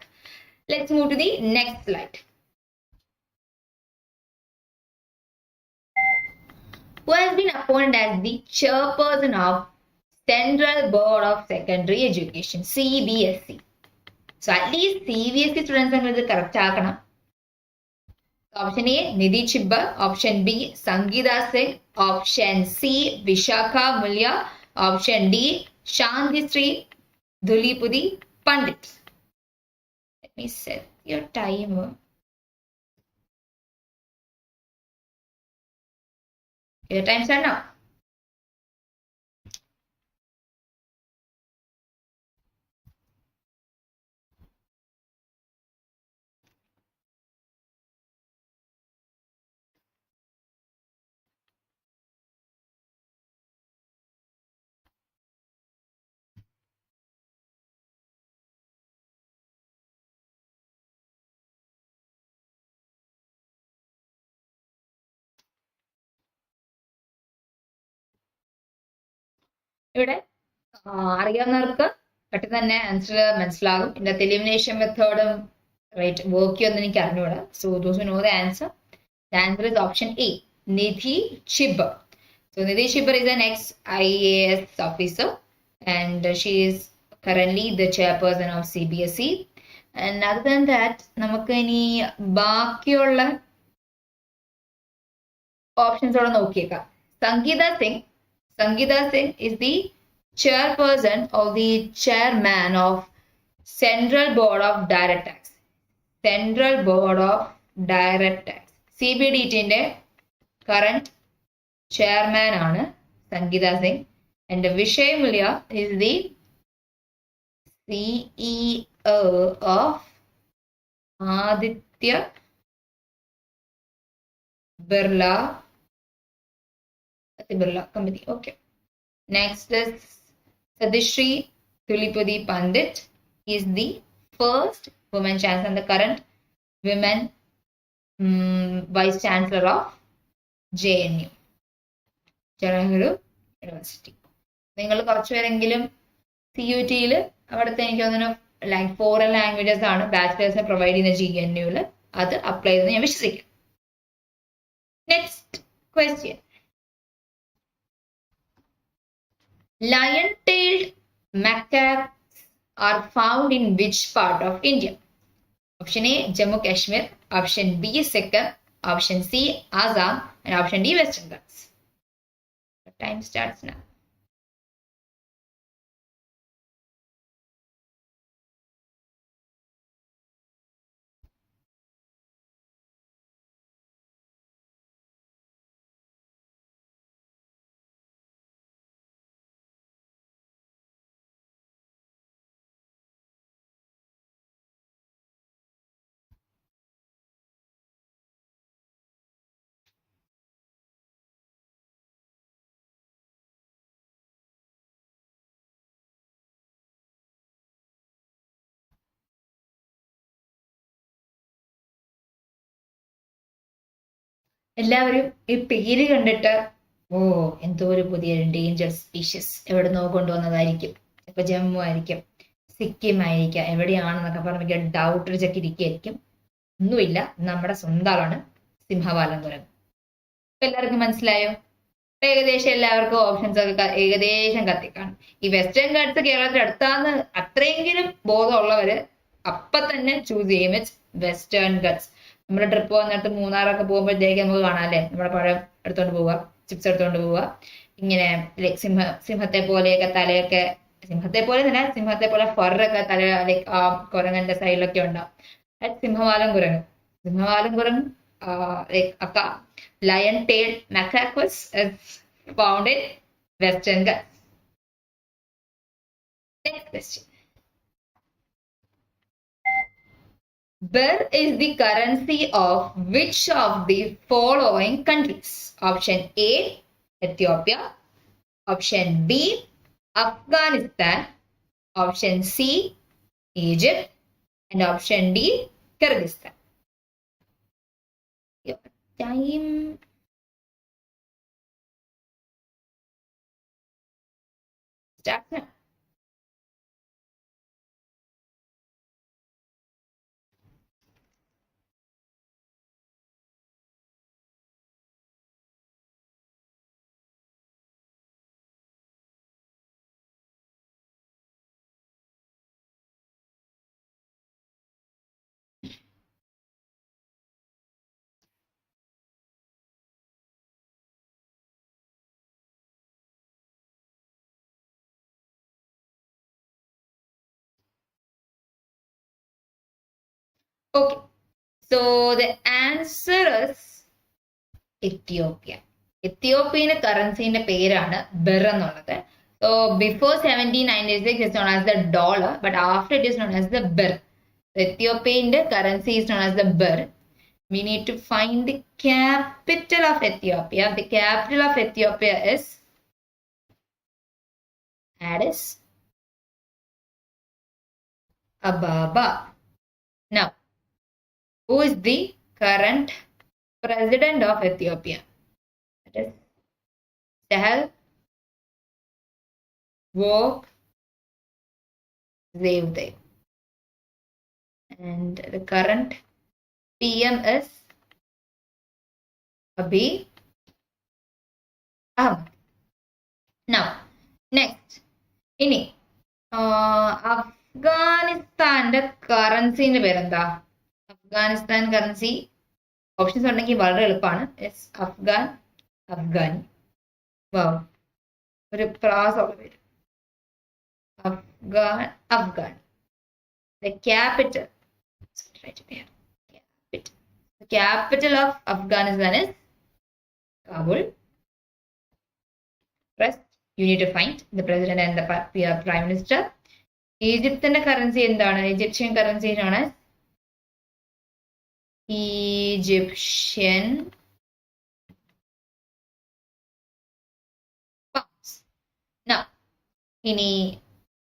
Let's move to the next slide. Who has been appointed as the chairperson of Central Board of Secondary Education, CBSE? So at least CBSE students are correct. Option A, Nidhi Chibbar. Option B, Sangeeta Singh. Option C, Vishakha Mulya. Option D, Shanti Sri Dhulipudi Pandit. me set your timer. Your time start now. ഇവിടെ അറിയാവുന്നവർക്ക് പെട്ടെന്ന് തന്നെ answer മനസ്സിലാകും. ഇതിന്റെ elimination മെത്തേഡും right work ചെയ്യുമെന്ന് എനിക്ക് അറിഞ്ഞൂടാ. So those who know the answer is option A, Nidhi Chibber. So Nidhi Chibber is an ex-IAS officer and she is currently the chairperson of CBSE. And other than that, നമുക്ക് ഇനി ബാക്കിയുള്ള options അവിടെ നോക്കിയേക്കാം. Sangeeta Singh is the chairperson or the chairman of Central Board of Direct Tax. Central Board of Direct Tax. CBDT-ന്റെ current chairman ആണ് Sangeeta Singh. And Vishay Mulya is the CEO of Aditya Birla Company. Okay. Next is Sadishri Tulipudi Pandit is the first woman chancellor and the current women vice chancellor of JNU, Jawaharlal University. നിങ്ങൾ കുറച്ചുപേരെങ്കിലും CUT-യിൽ അവിടുത്തെ എനിക്ക് തോന്നുന്നു like foreign languages ആണ് ബാച്ചിലേഴ്സിന് provide ചെയ്യുന്ന JNU-ൽ അത് apply ചെയ്തെന്ന് ഞാൻ വിശ്വസിക്കും. Next question. Lion-tailed macaques are found in which part of India? Option A, Jammu Kashmir. Option B, Sikkim. Option C, Assam. And option D, Western Ghats. The time starts now. എല്ലാവരും ഈ പേര് കണ്ടിട്ട് എന്തോ ഒരു പുതിയ ഡേഞ്ചർ സ്പീഷ്യസ് എവിടെ നിന്നോ കൊണ്ടുവന്നതായിരിക്കും. ഇപ്പൊ ജമ്മു ആയിരിക്കും, സിക്കിം ആയിരിക്കാം, എവിടെയാണെന്നൊക്കെ പറഞ്ഞ ഡൗട്ട് അടിച്ചൊക്കെ ഇരിക്കുകയായിരിക്കും. ഒന്നുമില്ല, നമ്മുടെ സ്വന്തം ആളാണ് സിംഹവാലൻ കുരങ്ങ്. ഇപ്പൊ എല്ലാവർക്കും മനസ്സിലായോ? ഏകദേശം എല്ലാവർക്കും ഓപ്ഷൻസ് ഒക്കെ ഏകദേശം കത്തിക്കാണ്. ഈ വെസ്റ്റേൺ ഗാർഡ്സ് കേരളത്തിൽ അടുത്താന്ന് അത്രയെങ്കിലും ബോധമുള്ളവര് അപ്പൊ തന്നെ ചൂസ് ചെയ്യും ഇറ്റ്സ് വെസ്റ്റേൺ ഗട്ട്സ്. നമ്മുടെ ട്രിപ്പ് പോകാൻ നേരത്ത് മൂന്നാറൊക്കെ പോകുമ്പോഴത്തേക്ക് നമുക്ക് കാണാം അല്ലെ, നമ്മുടെ പഴം എടുത്തോണ്ട് പോവുക, ചിപ്സ് എടുത്തോണ്ട് പോവുക, ഇങ്ങനെ സിംഹത്തെ പോലെയൊക്കെ തലയൊക്കെ, സിംഹത്തെ പോലെ തന്നെ സിംഹത്തെ പോലെ ഫറൊക്കെ തല ലൈക്ക് ആ കുരങ്ങന്റെ സൈഡിലൊക്കെ ഉണ്ടാവും. സിംഹവാലൻ കുരങ്ങ്. സിംഹവാലൻ കുരങ്ങ് a lion-tailed macaque is found in Western Ghats. Next question. Where is the currency of which of the following countries? Option A, Ethiopia. Option B, Afghanistan. Option C, Egypt. And option D, Kyrgyzstan. Your time starts now. Okay. So the answer is Ethiopia. Ethiopian currency in പേരാണ് birr എന്നുള്ളത്. So before 1796 it's known as the dollar, but after it is known as the birr. The Ethiopian currency is known as the birr. We need to find the capital of Ethiopia. The capital of Ethiopia is Addis Ababa. Now, who is the current president of Ethiopia? That is Sahel Work Zewde. And the current PM is Abiy Ahmed. Now, next, ini അഫ്ഗാനിസ്ഥാന്റെ കറൻസിന്റെ പേരെന്താ? Afghanistan currency options ഉണ്ടെങ്കിൽ വളരെ എളുപ്പമാണ്. അഫ്ഗാനി. വാവ്, ഒരു പ്രാസമുള്ള പേര്. Afghan. The capital. The capital of Afghanistan is Kabul. First, you need to find the president and the prime minister. Egypt's currency എന്താണ്? Egyptian currency known as Egyptian pounds. Now, ഇനി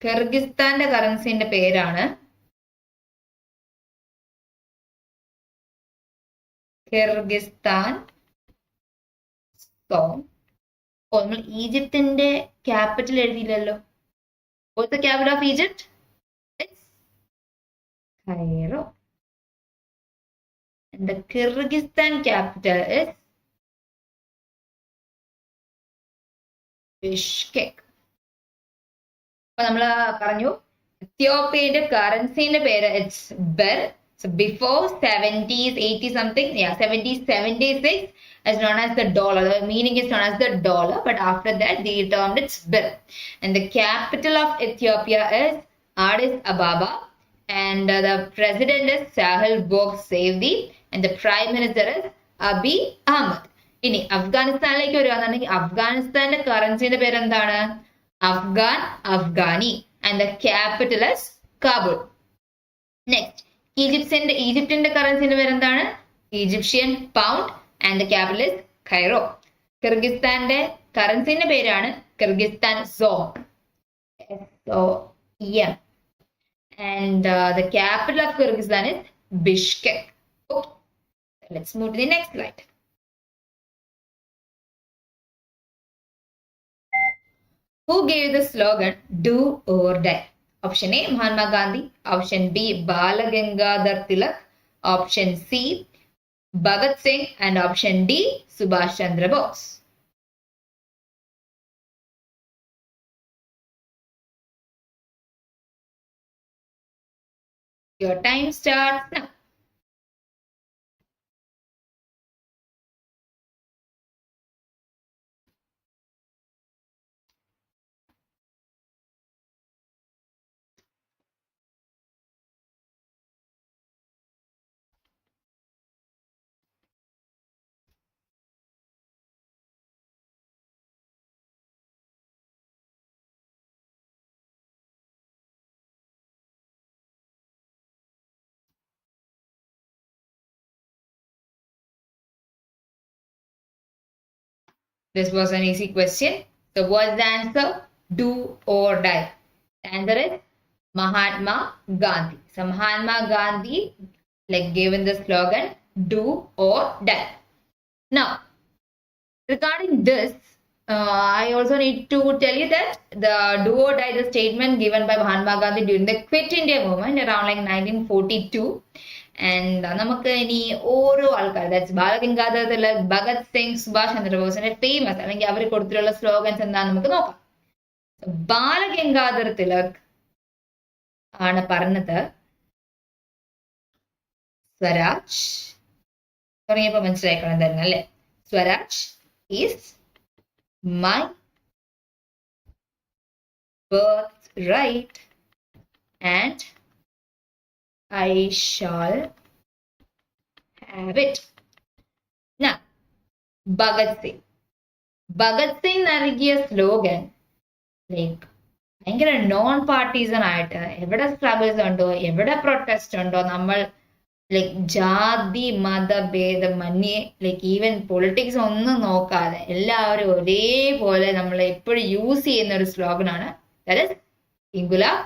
കിർഗിസ്ഥാന്റെ കറൻസിന്റെ പേരാണ് Kyrgyzstan സോം. നമ്മൾ ഈജിപ്തിന്റെ capital എഴുതിയില്ലല്ലോ. What's the capital of Egypt? It's Cairo. And the Kyrgyzstan capital is Bishkek. അപ്പോൾ നമ്മൾ പറഞ്ഞു എത്യോപ്യയുടെ കറൻസിന്റെ പേര് it's Bir. So before 70s, 80 something, 70s, 76 is known as the dollar. The meaning is known as the dollar, but after that they termed it birr. And the capital of Ethiopia is Addis Ababa, and the president is Sahel Work Zewde, and the prime minister is Abiy Ahmed. ഇനി അഫ്ഗാനിസ്ഥാനിലേക്ക് വരുവാന്നുണ്ടെങ്കിൽ അഫ്ഗാനിസ്ഥാന്റെ കറൻസിന്റെ പേര് എന്താണ്? Afghani, and the capital is Kabul. Next, ഈജിപ്തിന്റെ കറൻസിന്റെ പേര് എന്താണ്? Egyptian pound, and the capital is Cairo. കിർഗിസ്ഥാന്റെ കറൻസിന്റെ പേരാണ് Kyrgyzstan som, SOM, and the capital of Kyrgyzstan is Bishkek. Okay, let's move to the next slide. Who gave the slogan "Do or Die"? Option A, Mahatma Gandhi. Option B, Balagangadhar Tilak. Option C, Bhagat Singh. And option D, Subhash Chandra Bose. Your time starts now. This was an easy question. So what's the answer? Do or die. The answer is Mahatma Gandhi. So Mahatma Gandhi given the slogan "Do or die." Now, regarding this, I also need to tell you that the "Do or die" is a statement given by Mahatma Gandhi during the Quit India movement around 1942. And നമുക്ക് ഇനി ഓരോ ആൾക്കാർ, that's Balagangadhar Tilak, Bhagat Singh, Subhash ചന്ദ്രബോസിന്റെ famous അല്ലെങ്കിൽ അവർ കൊടുത്തിട്ടുള്ള slogans എന്താണെന്ന് നമുക്ക് നോക്കാം. ബാലഗംഗാധർ തിലക് ആണ് പറഞ്ഞത് സ്വരാജ്. തുടങ്ങിയപ്പോ മനസ്സിലാക്കണം എന്തായിരുന്നു അല്ലെ? Swaraj is my birthright and I shall have it. Now, Bhagat Singh. Bhagat Singh നൽകിയ സ്ലോഗൻ ലൈക്ക് ഭയങ്കര നോൺ പാർട്ടീസൺ ആയിട്ട് എവിടെ സ്ട്രഗിൾസ് ഉണ്ടോ എവിടെ പ്രൊട്ടസ്റ്റ് ഉണ്ടോ നമ്മൾ ലൈക്ക് ജാതി മതഭേദമന്യേ ലൈക്ക് ഈവൻ പൊളിറ്റിക്സ് ഒന്നും നോക്കാതെ എല്ലാവരും ഒരേപോലെ നമ്മൾ എപ്പോഴും യൂസ് ചെയ്യുന്ന ഒരു സ്ലോഗനാണ് ഇൻകുലാബ്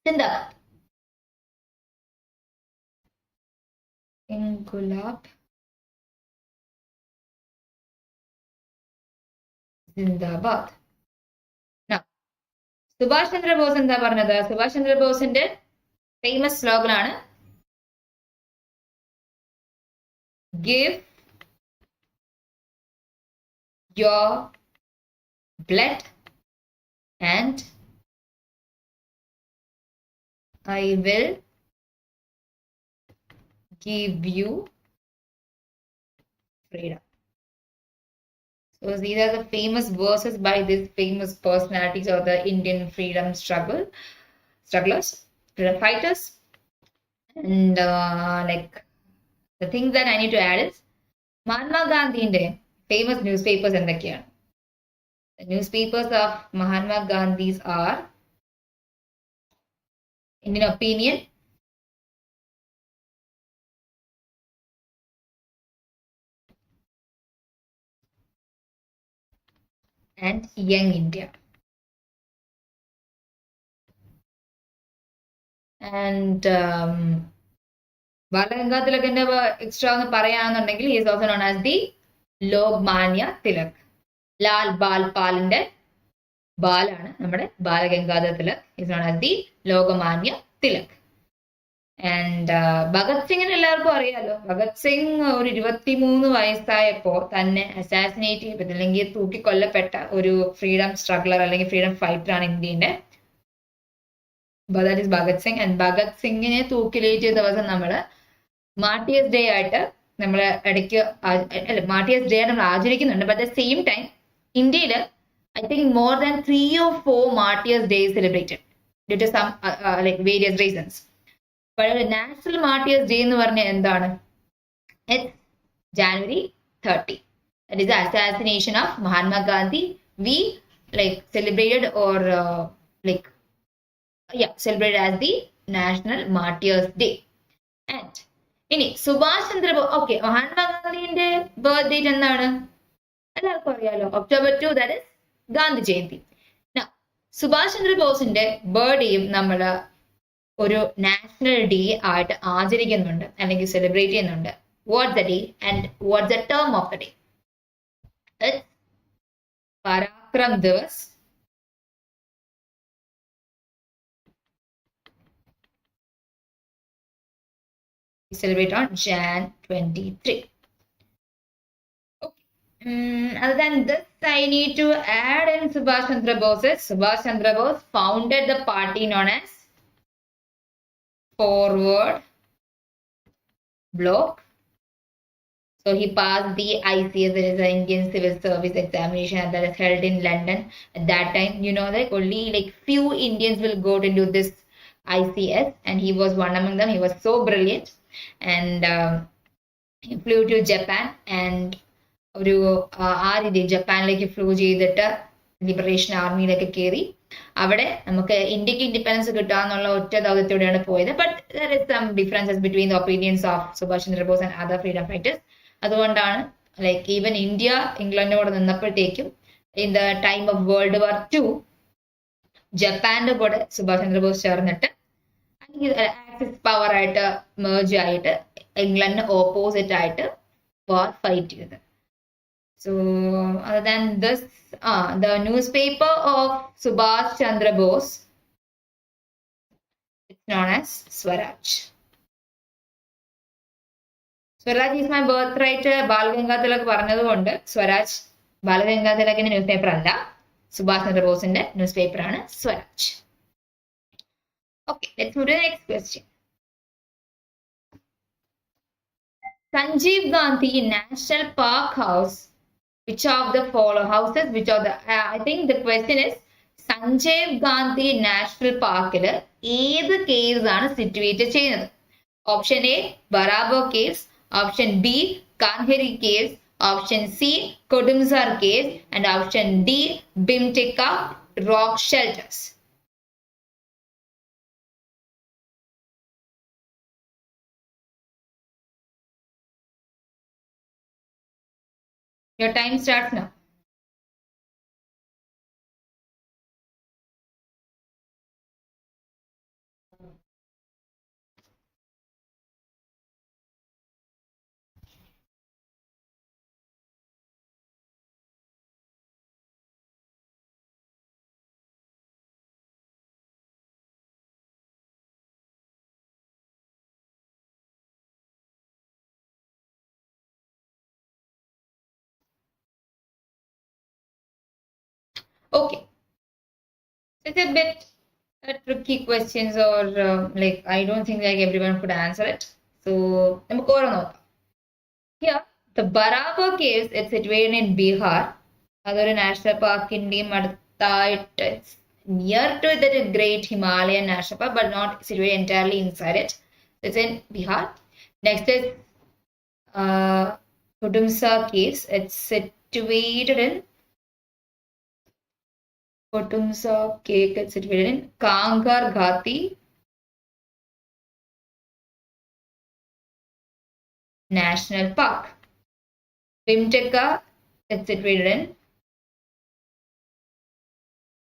സിന്ദാബാദ്. ഇൻകുലാബ് സിന്ദാബാദ്. സുഭാഷ് ചന്ദ്രബോസ് എന്താ പറഞ്ഞത്? സുഭാഷ് ചന്ദ്രബോസിന്റെ ഫേമസ് സ്ലോഗനാണ് give your blood and I will give you freedom. So these are the famous verses by these famous personalities of the Indian freedom strugglers, freedom fighters. And like the things that I need to add is Mahatma Gandhi's famous newspapers എന്തൊക്കെയാണ്? The newspapers of Mahatma Gandhi's are Indian Opinion, and Young India. And ബാലഗംഗാതിലകിന്റെ extra ഒന്ന് പറയാന്നുണ്ടെങ്കിൽ he is also known as the Lokmanya Tilak. Lal ബാൽ പാലിന്റെ ബാലാണ് നമ്മുടെ Balagangadhara Tilak. is known as the Lokmanya Tilak. And Bhagat സിംഗിന് എല്ലാവർക്കും അറിയാലോ. ഭഗത് സിംഗ് ഒരു 23 വയസ്സായപ്പോ തന്നെ അസാസിനേറ്റ് ചെയ്യപ്പെട്ട അല്ലെങ്കിൽ തൂക്കിക്കൊല്ലപ്പെട്ട ഒരു ഫ്രീഡം സ്ട്രഗ്ലർ അല്ലെങ്കിൽ ഫ്രീഡം ഫൈറ്റർ ആണ് ഇന്ത്യന്റെ. that is Bhagat Singh. And Bhagat സിംഗിനെ തൂക്കിലേറ്റിയ ദിവസം നമ്മള് മാർട്ടിയേഴ്സ് ഡേ ആയിട്ട് നമ്മൾ ഇടയ്ക്ക് മാർട്ടിയേഴ്സ് ഡേ നമ്മൾ ആചരിക്കുന്നുണ്ട്. But at the same time ഇന്ത്യയില് I think more than 3 or 4 martyrs day celebrated due to some like various reasons. National martyrs day എന്ന് പറഞ്ഞാൽ എന്താണ്? It's January 30. That is the assassination of Mahatma Gandhi. We like celebrated or celebrated as the National Martyrs Day. And ഇനി Subhash Chandrabose. Okay, മഹാത്മാഗാന്ധിന്റെ birth date എന്താണ്? എല്ലാവർക്കും അറിയാലോ, October 2. that is Gandhi Jayanti. Subhash ചന്ദ്രബോസിന്റെ ബർത്ത്ഡേയും നമ്മൾ ഒരു നാഷണൽ ഡേ ആയിട്ട് ആചരിക്കുന്നുണ്ട് അല്ലെങ്കിൽ സെലിബ്രേറ്റ് ചെയ്യുന്നുണ്ട്. What's the day and what's the term of the day? Parakram Diwas. Celebrate on Jan 23. Okay. Other than this, I need to add in Subhash Chandra Bose. Subhash Chandra Bose founded the party known as Forward Bloc. So he passed the ICS, that is the Indian Civil Service examination, that is held in London. At that time, you know, like only like few Indians will go to do this ICS, and he was one among them. He was so brilliant. And he flew to Japan and ഒരു ആ രീതി ജപ്പാനിലേക്ക് flu ചെയ്തിട്ട് liberation ആർമിയിലേക്ക് കയറി അവിടെ നമുക്ക് ഇന്ത്യക്ക് independence കിട്ടാന്നുള്ള ഒറ്റ ദൗത്യത്തോടെയാണ് പോയത്. But there is some differences between the opinions of Subhash Chandrabose and other freedom fighters. അതുകൊണ്ടാണ് ലൈക്ക് ഈവൻ ഇന്ത്യ ഇംഗ്ലണ്ടിനോട് നിന്നപ്പോഴത്തേക്കും in the time of world war 2 ജപ്പാന്റെ കൂടെ സുഭാഷ് ചന്ദ്രബോസ് ചേർന്നിട്ട് ആക്സിസ് പവർ ആയിട്ട് മേർജ് ആയിട്ട് ഇംഗ്ലണ്ടിന് ഓപ്പോസിറ്റ് ആയിട്ട് വാർ ഫൈറ്റ് ചെയ്തത്. So other than this, the newspaper of Subhash Chandra Bose, it's known as Swaraj. Swaraj is my birthright. ബാലഗംഗാതിലക് പറഞ്ഞതുകൊണ്ട് സ്വരാജ് ബാലഗംഗാതിലകിന്റെ ന്യൂസ് പേപ്പർ അല്ല, സുഭാഷ് ചന്ദ്രബോസിന്റെ ന്യൂസ് പേപ്പർ ആണ് Swaraj. Okay, let's move to the next question. Sanjeev Gandhi National Park House. Which of the following houses? Which of the? I think the question is Sanjeev Gandhi National Park. ഏത് case ആണ് situate ചെയ്യുന്നത്? Option A, Barabo Caves. Option B, Kanheri Caves. Option C, Kodumsar Caves. And option D, Bimtika Rock Shelters. Your time starts now. Okay. It's a bit tricky questions, or like I don't think like everyone could answer it. So, here, the Baraba Caves, it's situated in Bihar. Other national park in it's near to the Great Himalayan National Park, but not situated entirely inside it. It's in Bihar. Next is Kudumsa Caves. It's situated in Kudumsa Cave. It's situated in Kangar Ghati National Park. Bimteka, it's situated in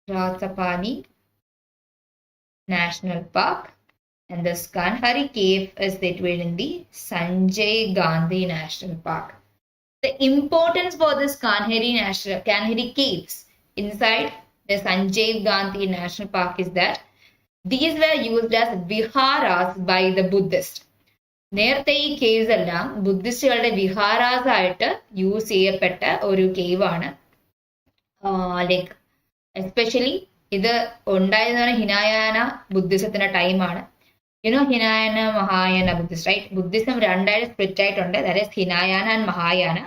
Ratsapani National Park. And the Kanhari Cave is situated in the Sanjay Gandhi National Park. The importance for this Kanhari Caves inside the Sanjay Gandhi National Park is that these were used as viharas by the Buddhists. നേരത്തെ ഈ caves എല്ലാം ബുദ്ധിസ്റ്റുകളുടെ വിഹാരാസ് ആയിട്ട് use ചെയ്യപ്പെട്ട ഒരു കേവാണ്. Like especially ഇത് ഉണ്ടായതെന്ന് പറഞ്ഞാൽ ഹിനായാന ബുദ്ധിസത്തിന്റെ ടൈമാണ്. Hinayana Mahayana Buddhist, right? Buddhism രണ്ടായിട്ട് സ്പ്ലിറ്റ് ആയിട്ടുണ്ട്. That is Hinayana and Mahayana.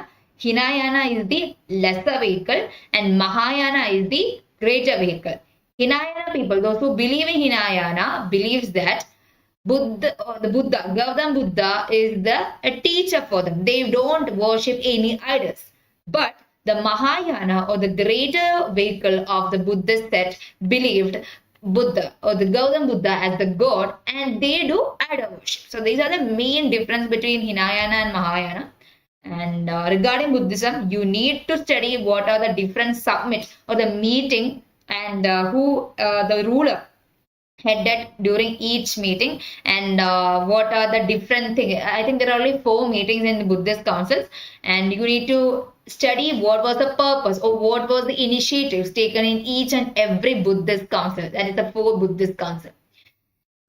Hinayana is the lesser vehicle and Mahayana is the greater vehicle. Hinayana people, those who believe in Hinayana, believes that the Buddha, Gautam Buddha is a teacher for them. They don't worship any idols. But the Mahayana or the greater vehicle of the Buddhist set believed Buddha or the Gautam Buddha as the god, and they do idol worship. So these are the main difference between Hinayana and Mahayana. And regarding Buddhism, you need to study what are the different summits or the meeting and who the ruler headed during each meeting, and what are the different things. I think there are only 4 meetings in the Buddhist councils, and you need to study what was the purpose or what was the initiatives taken in each and every Buddhist council. That is the 4 Buddhist council.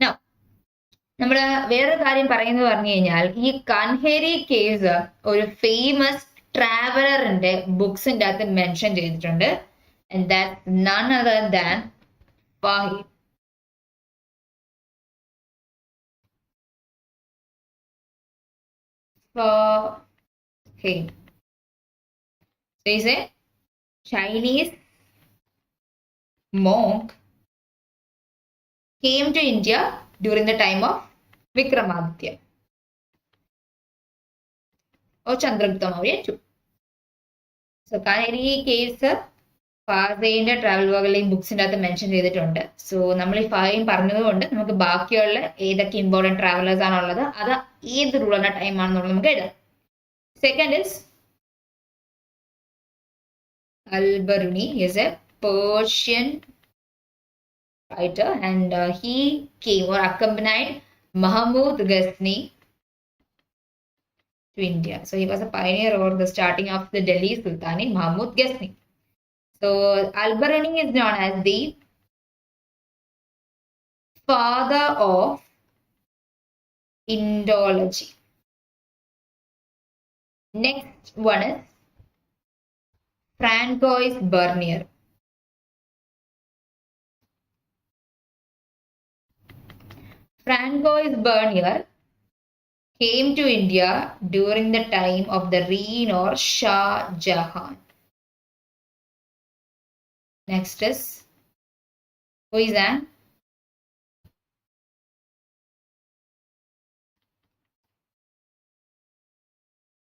Now, നമ്മൾ വേറൊരു കാര്യം പറയുന്നത് പറഞ്ഞു കഴിഞ്ഞാൽ ഈ Kanheri caves ഒരു famous ട്രാവലറിന്റെ ബുക്സിന്റെ അകത്ത് mention ചെയ്തിട്ടുണ്ട്. and that's none other than Fahid. Fahid. So he's a Chinese monk, came to India during the time of Vikramaditya or Chandragupta Maurya too. So Kanheri caves ഫാസൈന്റെ ട്രാവൽ വോഗിലെയും ബുക്സിന്റെ അകത്ത് mention ചെയ്തിട്ടുണ്ട്. So നമ്മൾ ഈ ഫായും പറഞ്ഞതുകൊണ്ട് നമുക്ക് ബാക്കിയുള്ള ഏതൊക്കെ ഇമ്പോർട്ടൻറ്റ് ട്രാവലേഴ്സ് ആണുള്ളത്, അത് ഏത് റൂളറിന്റെ ടൈം ആണെന്നുള്ളത് നമുക്ക് എഴുതാം. Second is Al-Biruni. He is a Persian writer, and he came or accompanied Mahmud Ghazni to India. So he was a pioneer over the starting of the Delhi Sultanate, Mahmud Ghazni. So Al-Biruni is known as the father of Indology. Next one is Francois Bernier. Francois Bernier came to India during the time of the reign of Shah Jahan. Next is who is an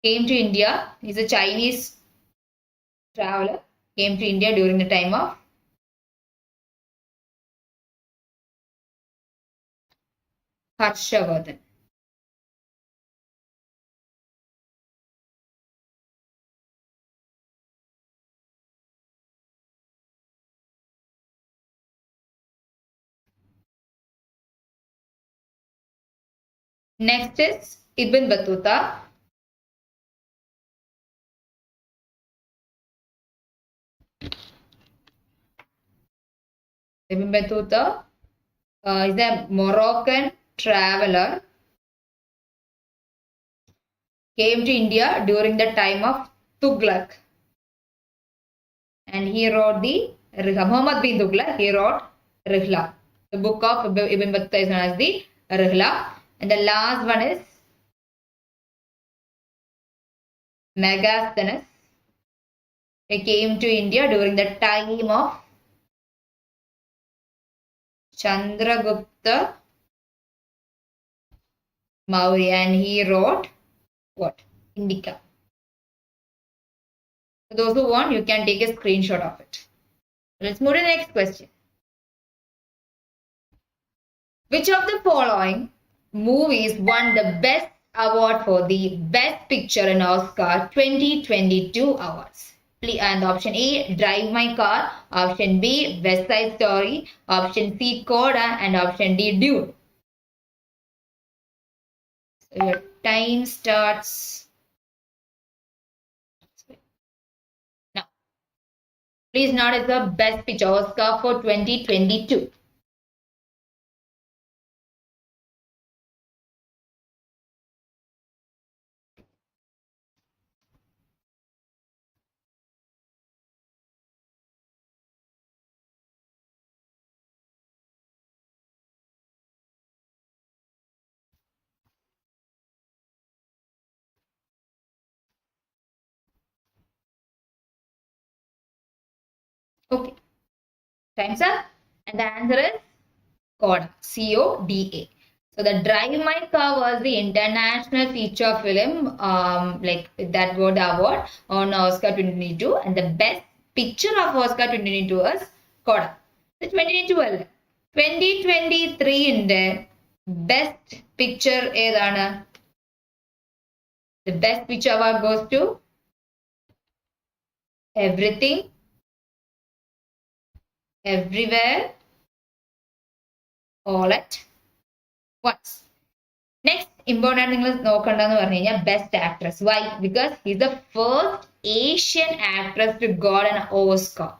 came to India. He's a Chinese traveler. Came to India during the time of Harshavardhan. Next is Ibn Battuta. Ibn Battuta is a Moroccan traveler. Came to India during the time of Tughlaq. And he wrote the Muhammad bin Tughlaq, he wrote Rihla. The book of Ibn Battuta is known as the Rihla. And the last one is Megasthenes. He came to India during the time of Chandragupta Maurya, and he wrote what? Indica. For those who want, you can take a screenshot of it. Let's move to the next question. Which of the following movies won the best award for the best picture in Oscar 2022 awards? And option A, Drive My Car. Option B, West Side Story. Option C, Coda. And option D, Dune. So your time starts now. Please note it's the best picture Oscar for 2022. Okay, time's up. And the answer is Coda, C-O-D-A. So the Drive My Car was the international feature film that got the award on Oscar 2022, and the best picture of Oscar 2022 was Coda. So 2022 2023 inde best picture edana? The best picture award goes to Everything, Everywhere, All at Once. Next, important best actress. Why? Because he's the first Asian actress to got an Oscar.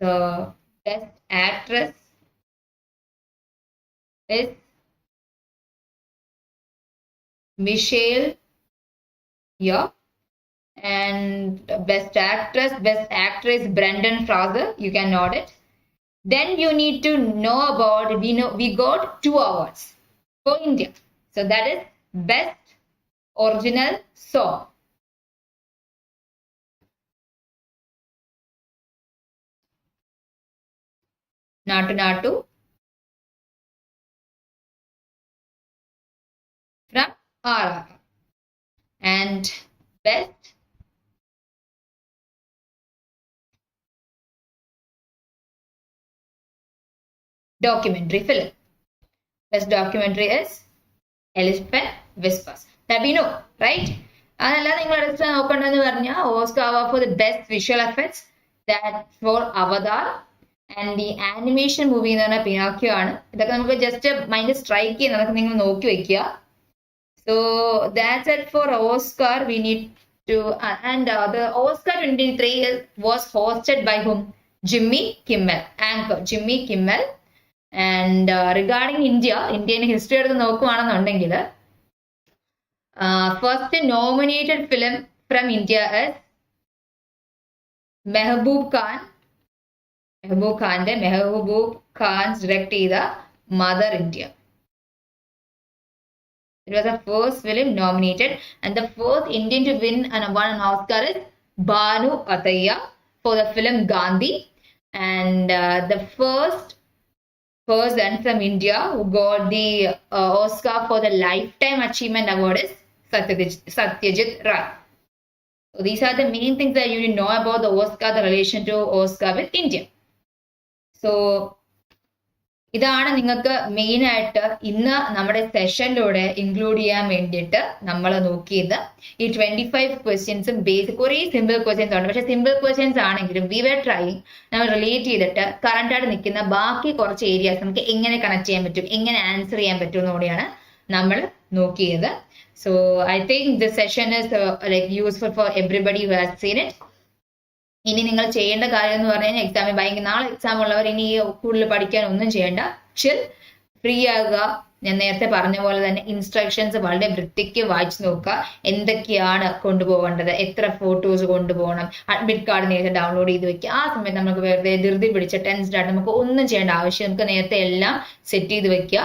So, best actress is Michelle Yeoh. And best actress, best actress Brendan Fraser. You can note it. Then you need to know about, we got 2 awards for India. So that is best original song. Natu Natu from RR. And best documentary film. Best documentary is Elephant Whispers. That we know, right? Oscar for the best visual effects, that for Avatar, and the animation movie Pinocchio. Just a mind strike. So that's it for Oscar. We need to, and the Oscar 2023 was hosted by whom? Jimmy Kimmel, anchor Jimmy Kimmel. And regarding Indian history, first nominated film from India is Mehboob Khan's directed Mother India. It was the first film nominated, and the first Indian to win and won an Oscar is Banu Attaiya for the film Gandhi. And the first person from India who got the Oscar for the Lifetime Achievement Award is Satyajit Ray. So these are the main things that you need to know about the OSCA, the relation to OSCA with India. So ഇതാണ് നിങ്ങൾക്ക് main ആയിട്ട് ഇന്ന് നമ്മുടെ സെഷനിലൂടെ include ചെയ്യാൻ വേണ്ടിയിട്ട് നമ്മൾ നോക്കിയത്. ഈ 25 ക്വസ്റ്റ്യൻസും ബേസിക് കുറേ സിമ്പിൾ ക്വസ്റ്റ്യൻസ് ഉണ്ട്. പക്ഷെ സിമ്പിൾ ക്വസ്റ്റ്യൻസ് ആണെങ്കിലും വി വർ ട്രൈങ് നമ്മൾ റിലേറ്റ് ചെയ്തിട്ട് കറന്റ് ആയിട്ട് നിൽക്കുന്ന ബാക്കി കുറച്ച് ഏരിയാസ് നമുക്ക് എങ്ങനെ കണക്ട് ചെയ്യാൻ പറ്റും, എങ്ങനെ ആൻസർ ചെയ്യാൻ പറ്റും എന്നുകൂടിയാണ് നമ്മൾ നോക്കിയത്. So I think this session is like useful for everybody who has seen it. ഇനി നിങ്ങൾ ചെയ്യേണ്ട കാര്യം എന്ന് പറഞ്ഞു കഴിഞ്ഞാൽ എക്സാമിന് ഭയങ്കര നാളെ എക്സാം ഉള്ളവർ ഇനി കൂടുതൽ പഠിക്കാൻ ഒന്നും ചെയ്യേണ്ട. ചിൽ, ഫ്രീ ആകുക. ഞാൻ നേരത്തെ പറഞ്ഞ പോലെ തന്നെ ഇൻസ്ട്രക്ഷൻസ് വളരെ വൃത്തിക്ക് വായിച്ചു നോക്കുക. എന്തൊക്കെയാണ് കൊണ്ടുപോകേണ്ടത്, എത്ര ഫോട്ടോസ് കൊണ്ടുപോകണം, അഡ്മിറ്റ് കാർഡ് നേരത്തെ ഡൗൺലോഡ് ചെയ്ത് വെക്കുക. ആ സമയത്ത് നമുക്ക് വെറുതെ ധൃതി പിടിച്ച ടെൻസ്ഡ് ആയിട്ട് നമുക്ക് ഒന്നും ചെയ്യേണ്ട ആവശ്യം, നമുക്ക് നേരത്തെ എല്ലാം സെറ്റ് ചെയ്ത് വെക്കുക.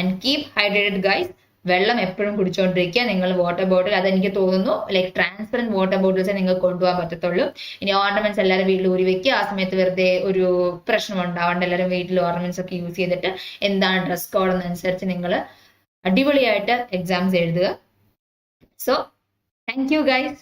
And keep hydrated guys. വെള്ളം എപ്പോഴും കുടിച്ചുകൊണ്ടിരിക്കുക. നിങ്ങൾ വാട്ടർ ബോട്ടിൽ, അതെനിക്ക് തോന്നുന്നു ലൈക്ക് ട്രാൻസ്പെറന്റ് വാട്ടർ ബോട്ടിൽസേ നിങ്ങൾക്ക് കൊണ്ടുപോകാൻ പറ്റത്തുള്ളൂ. ഇനി ഓർണമെന്റ്സ് എല്ലാവരും വീട്ടിൽ ഊരി വെക്കുക. ആ സമയത്ത് വെറുതെ ഒരു പ്രശ്നം ഉണ്ടാവാണ്ട് എല്ലാവരും വീട്ടിൽ ഓർണമെന്റ്സ് ഒക്കെ യൂസ് ചെയ്തിട്ട് എന്താണ് ഡ്രസ് കോഡ് എന്നനുസരിച്ച് നിങ്ങൾ അടിപൊളിയായിട്ട് എക്സാംസ് എഴുതുക. So thank you guys.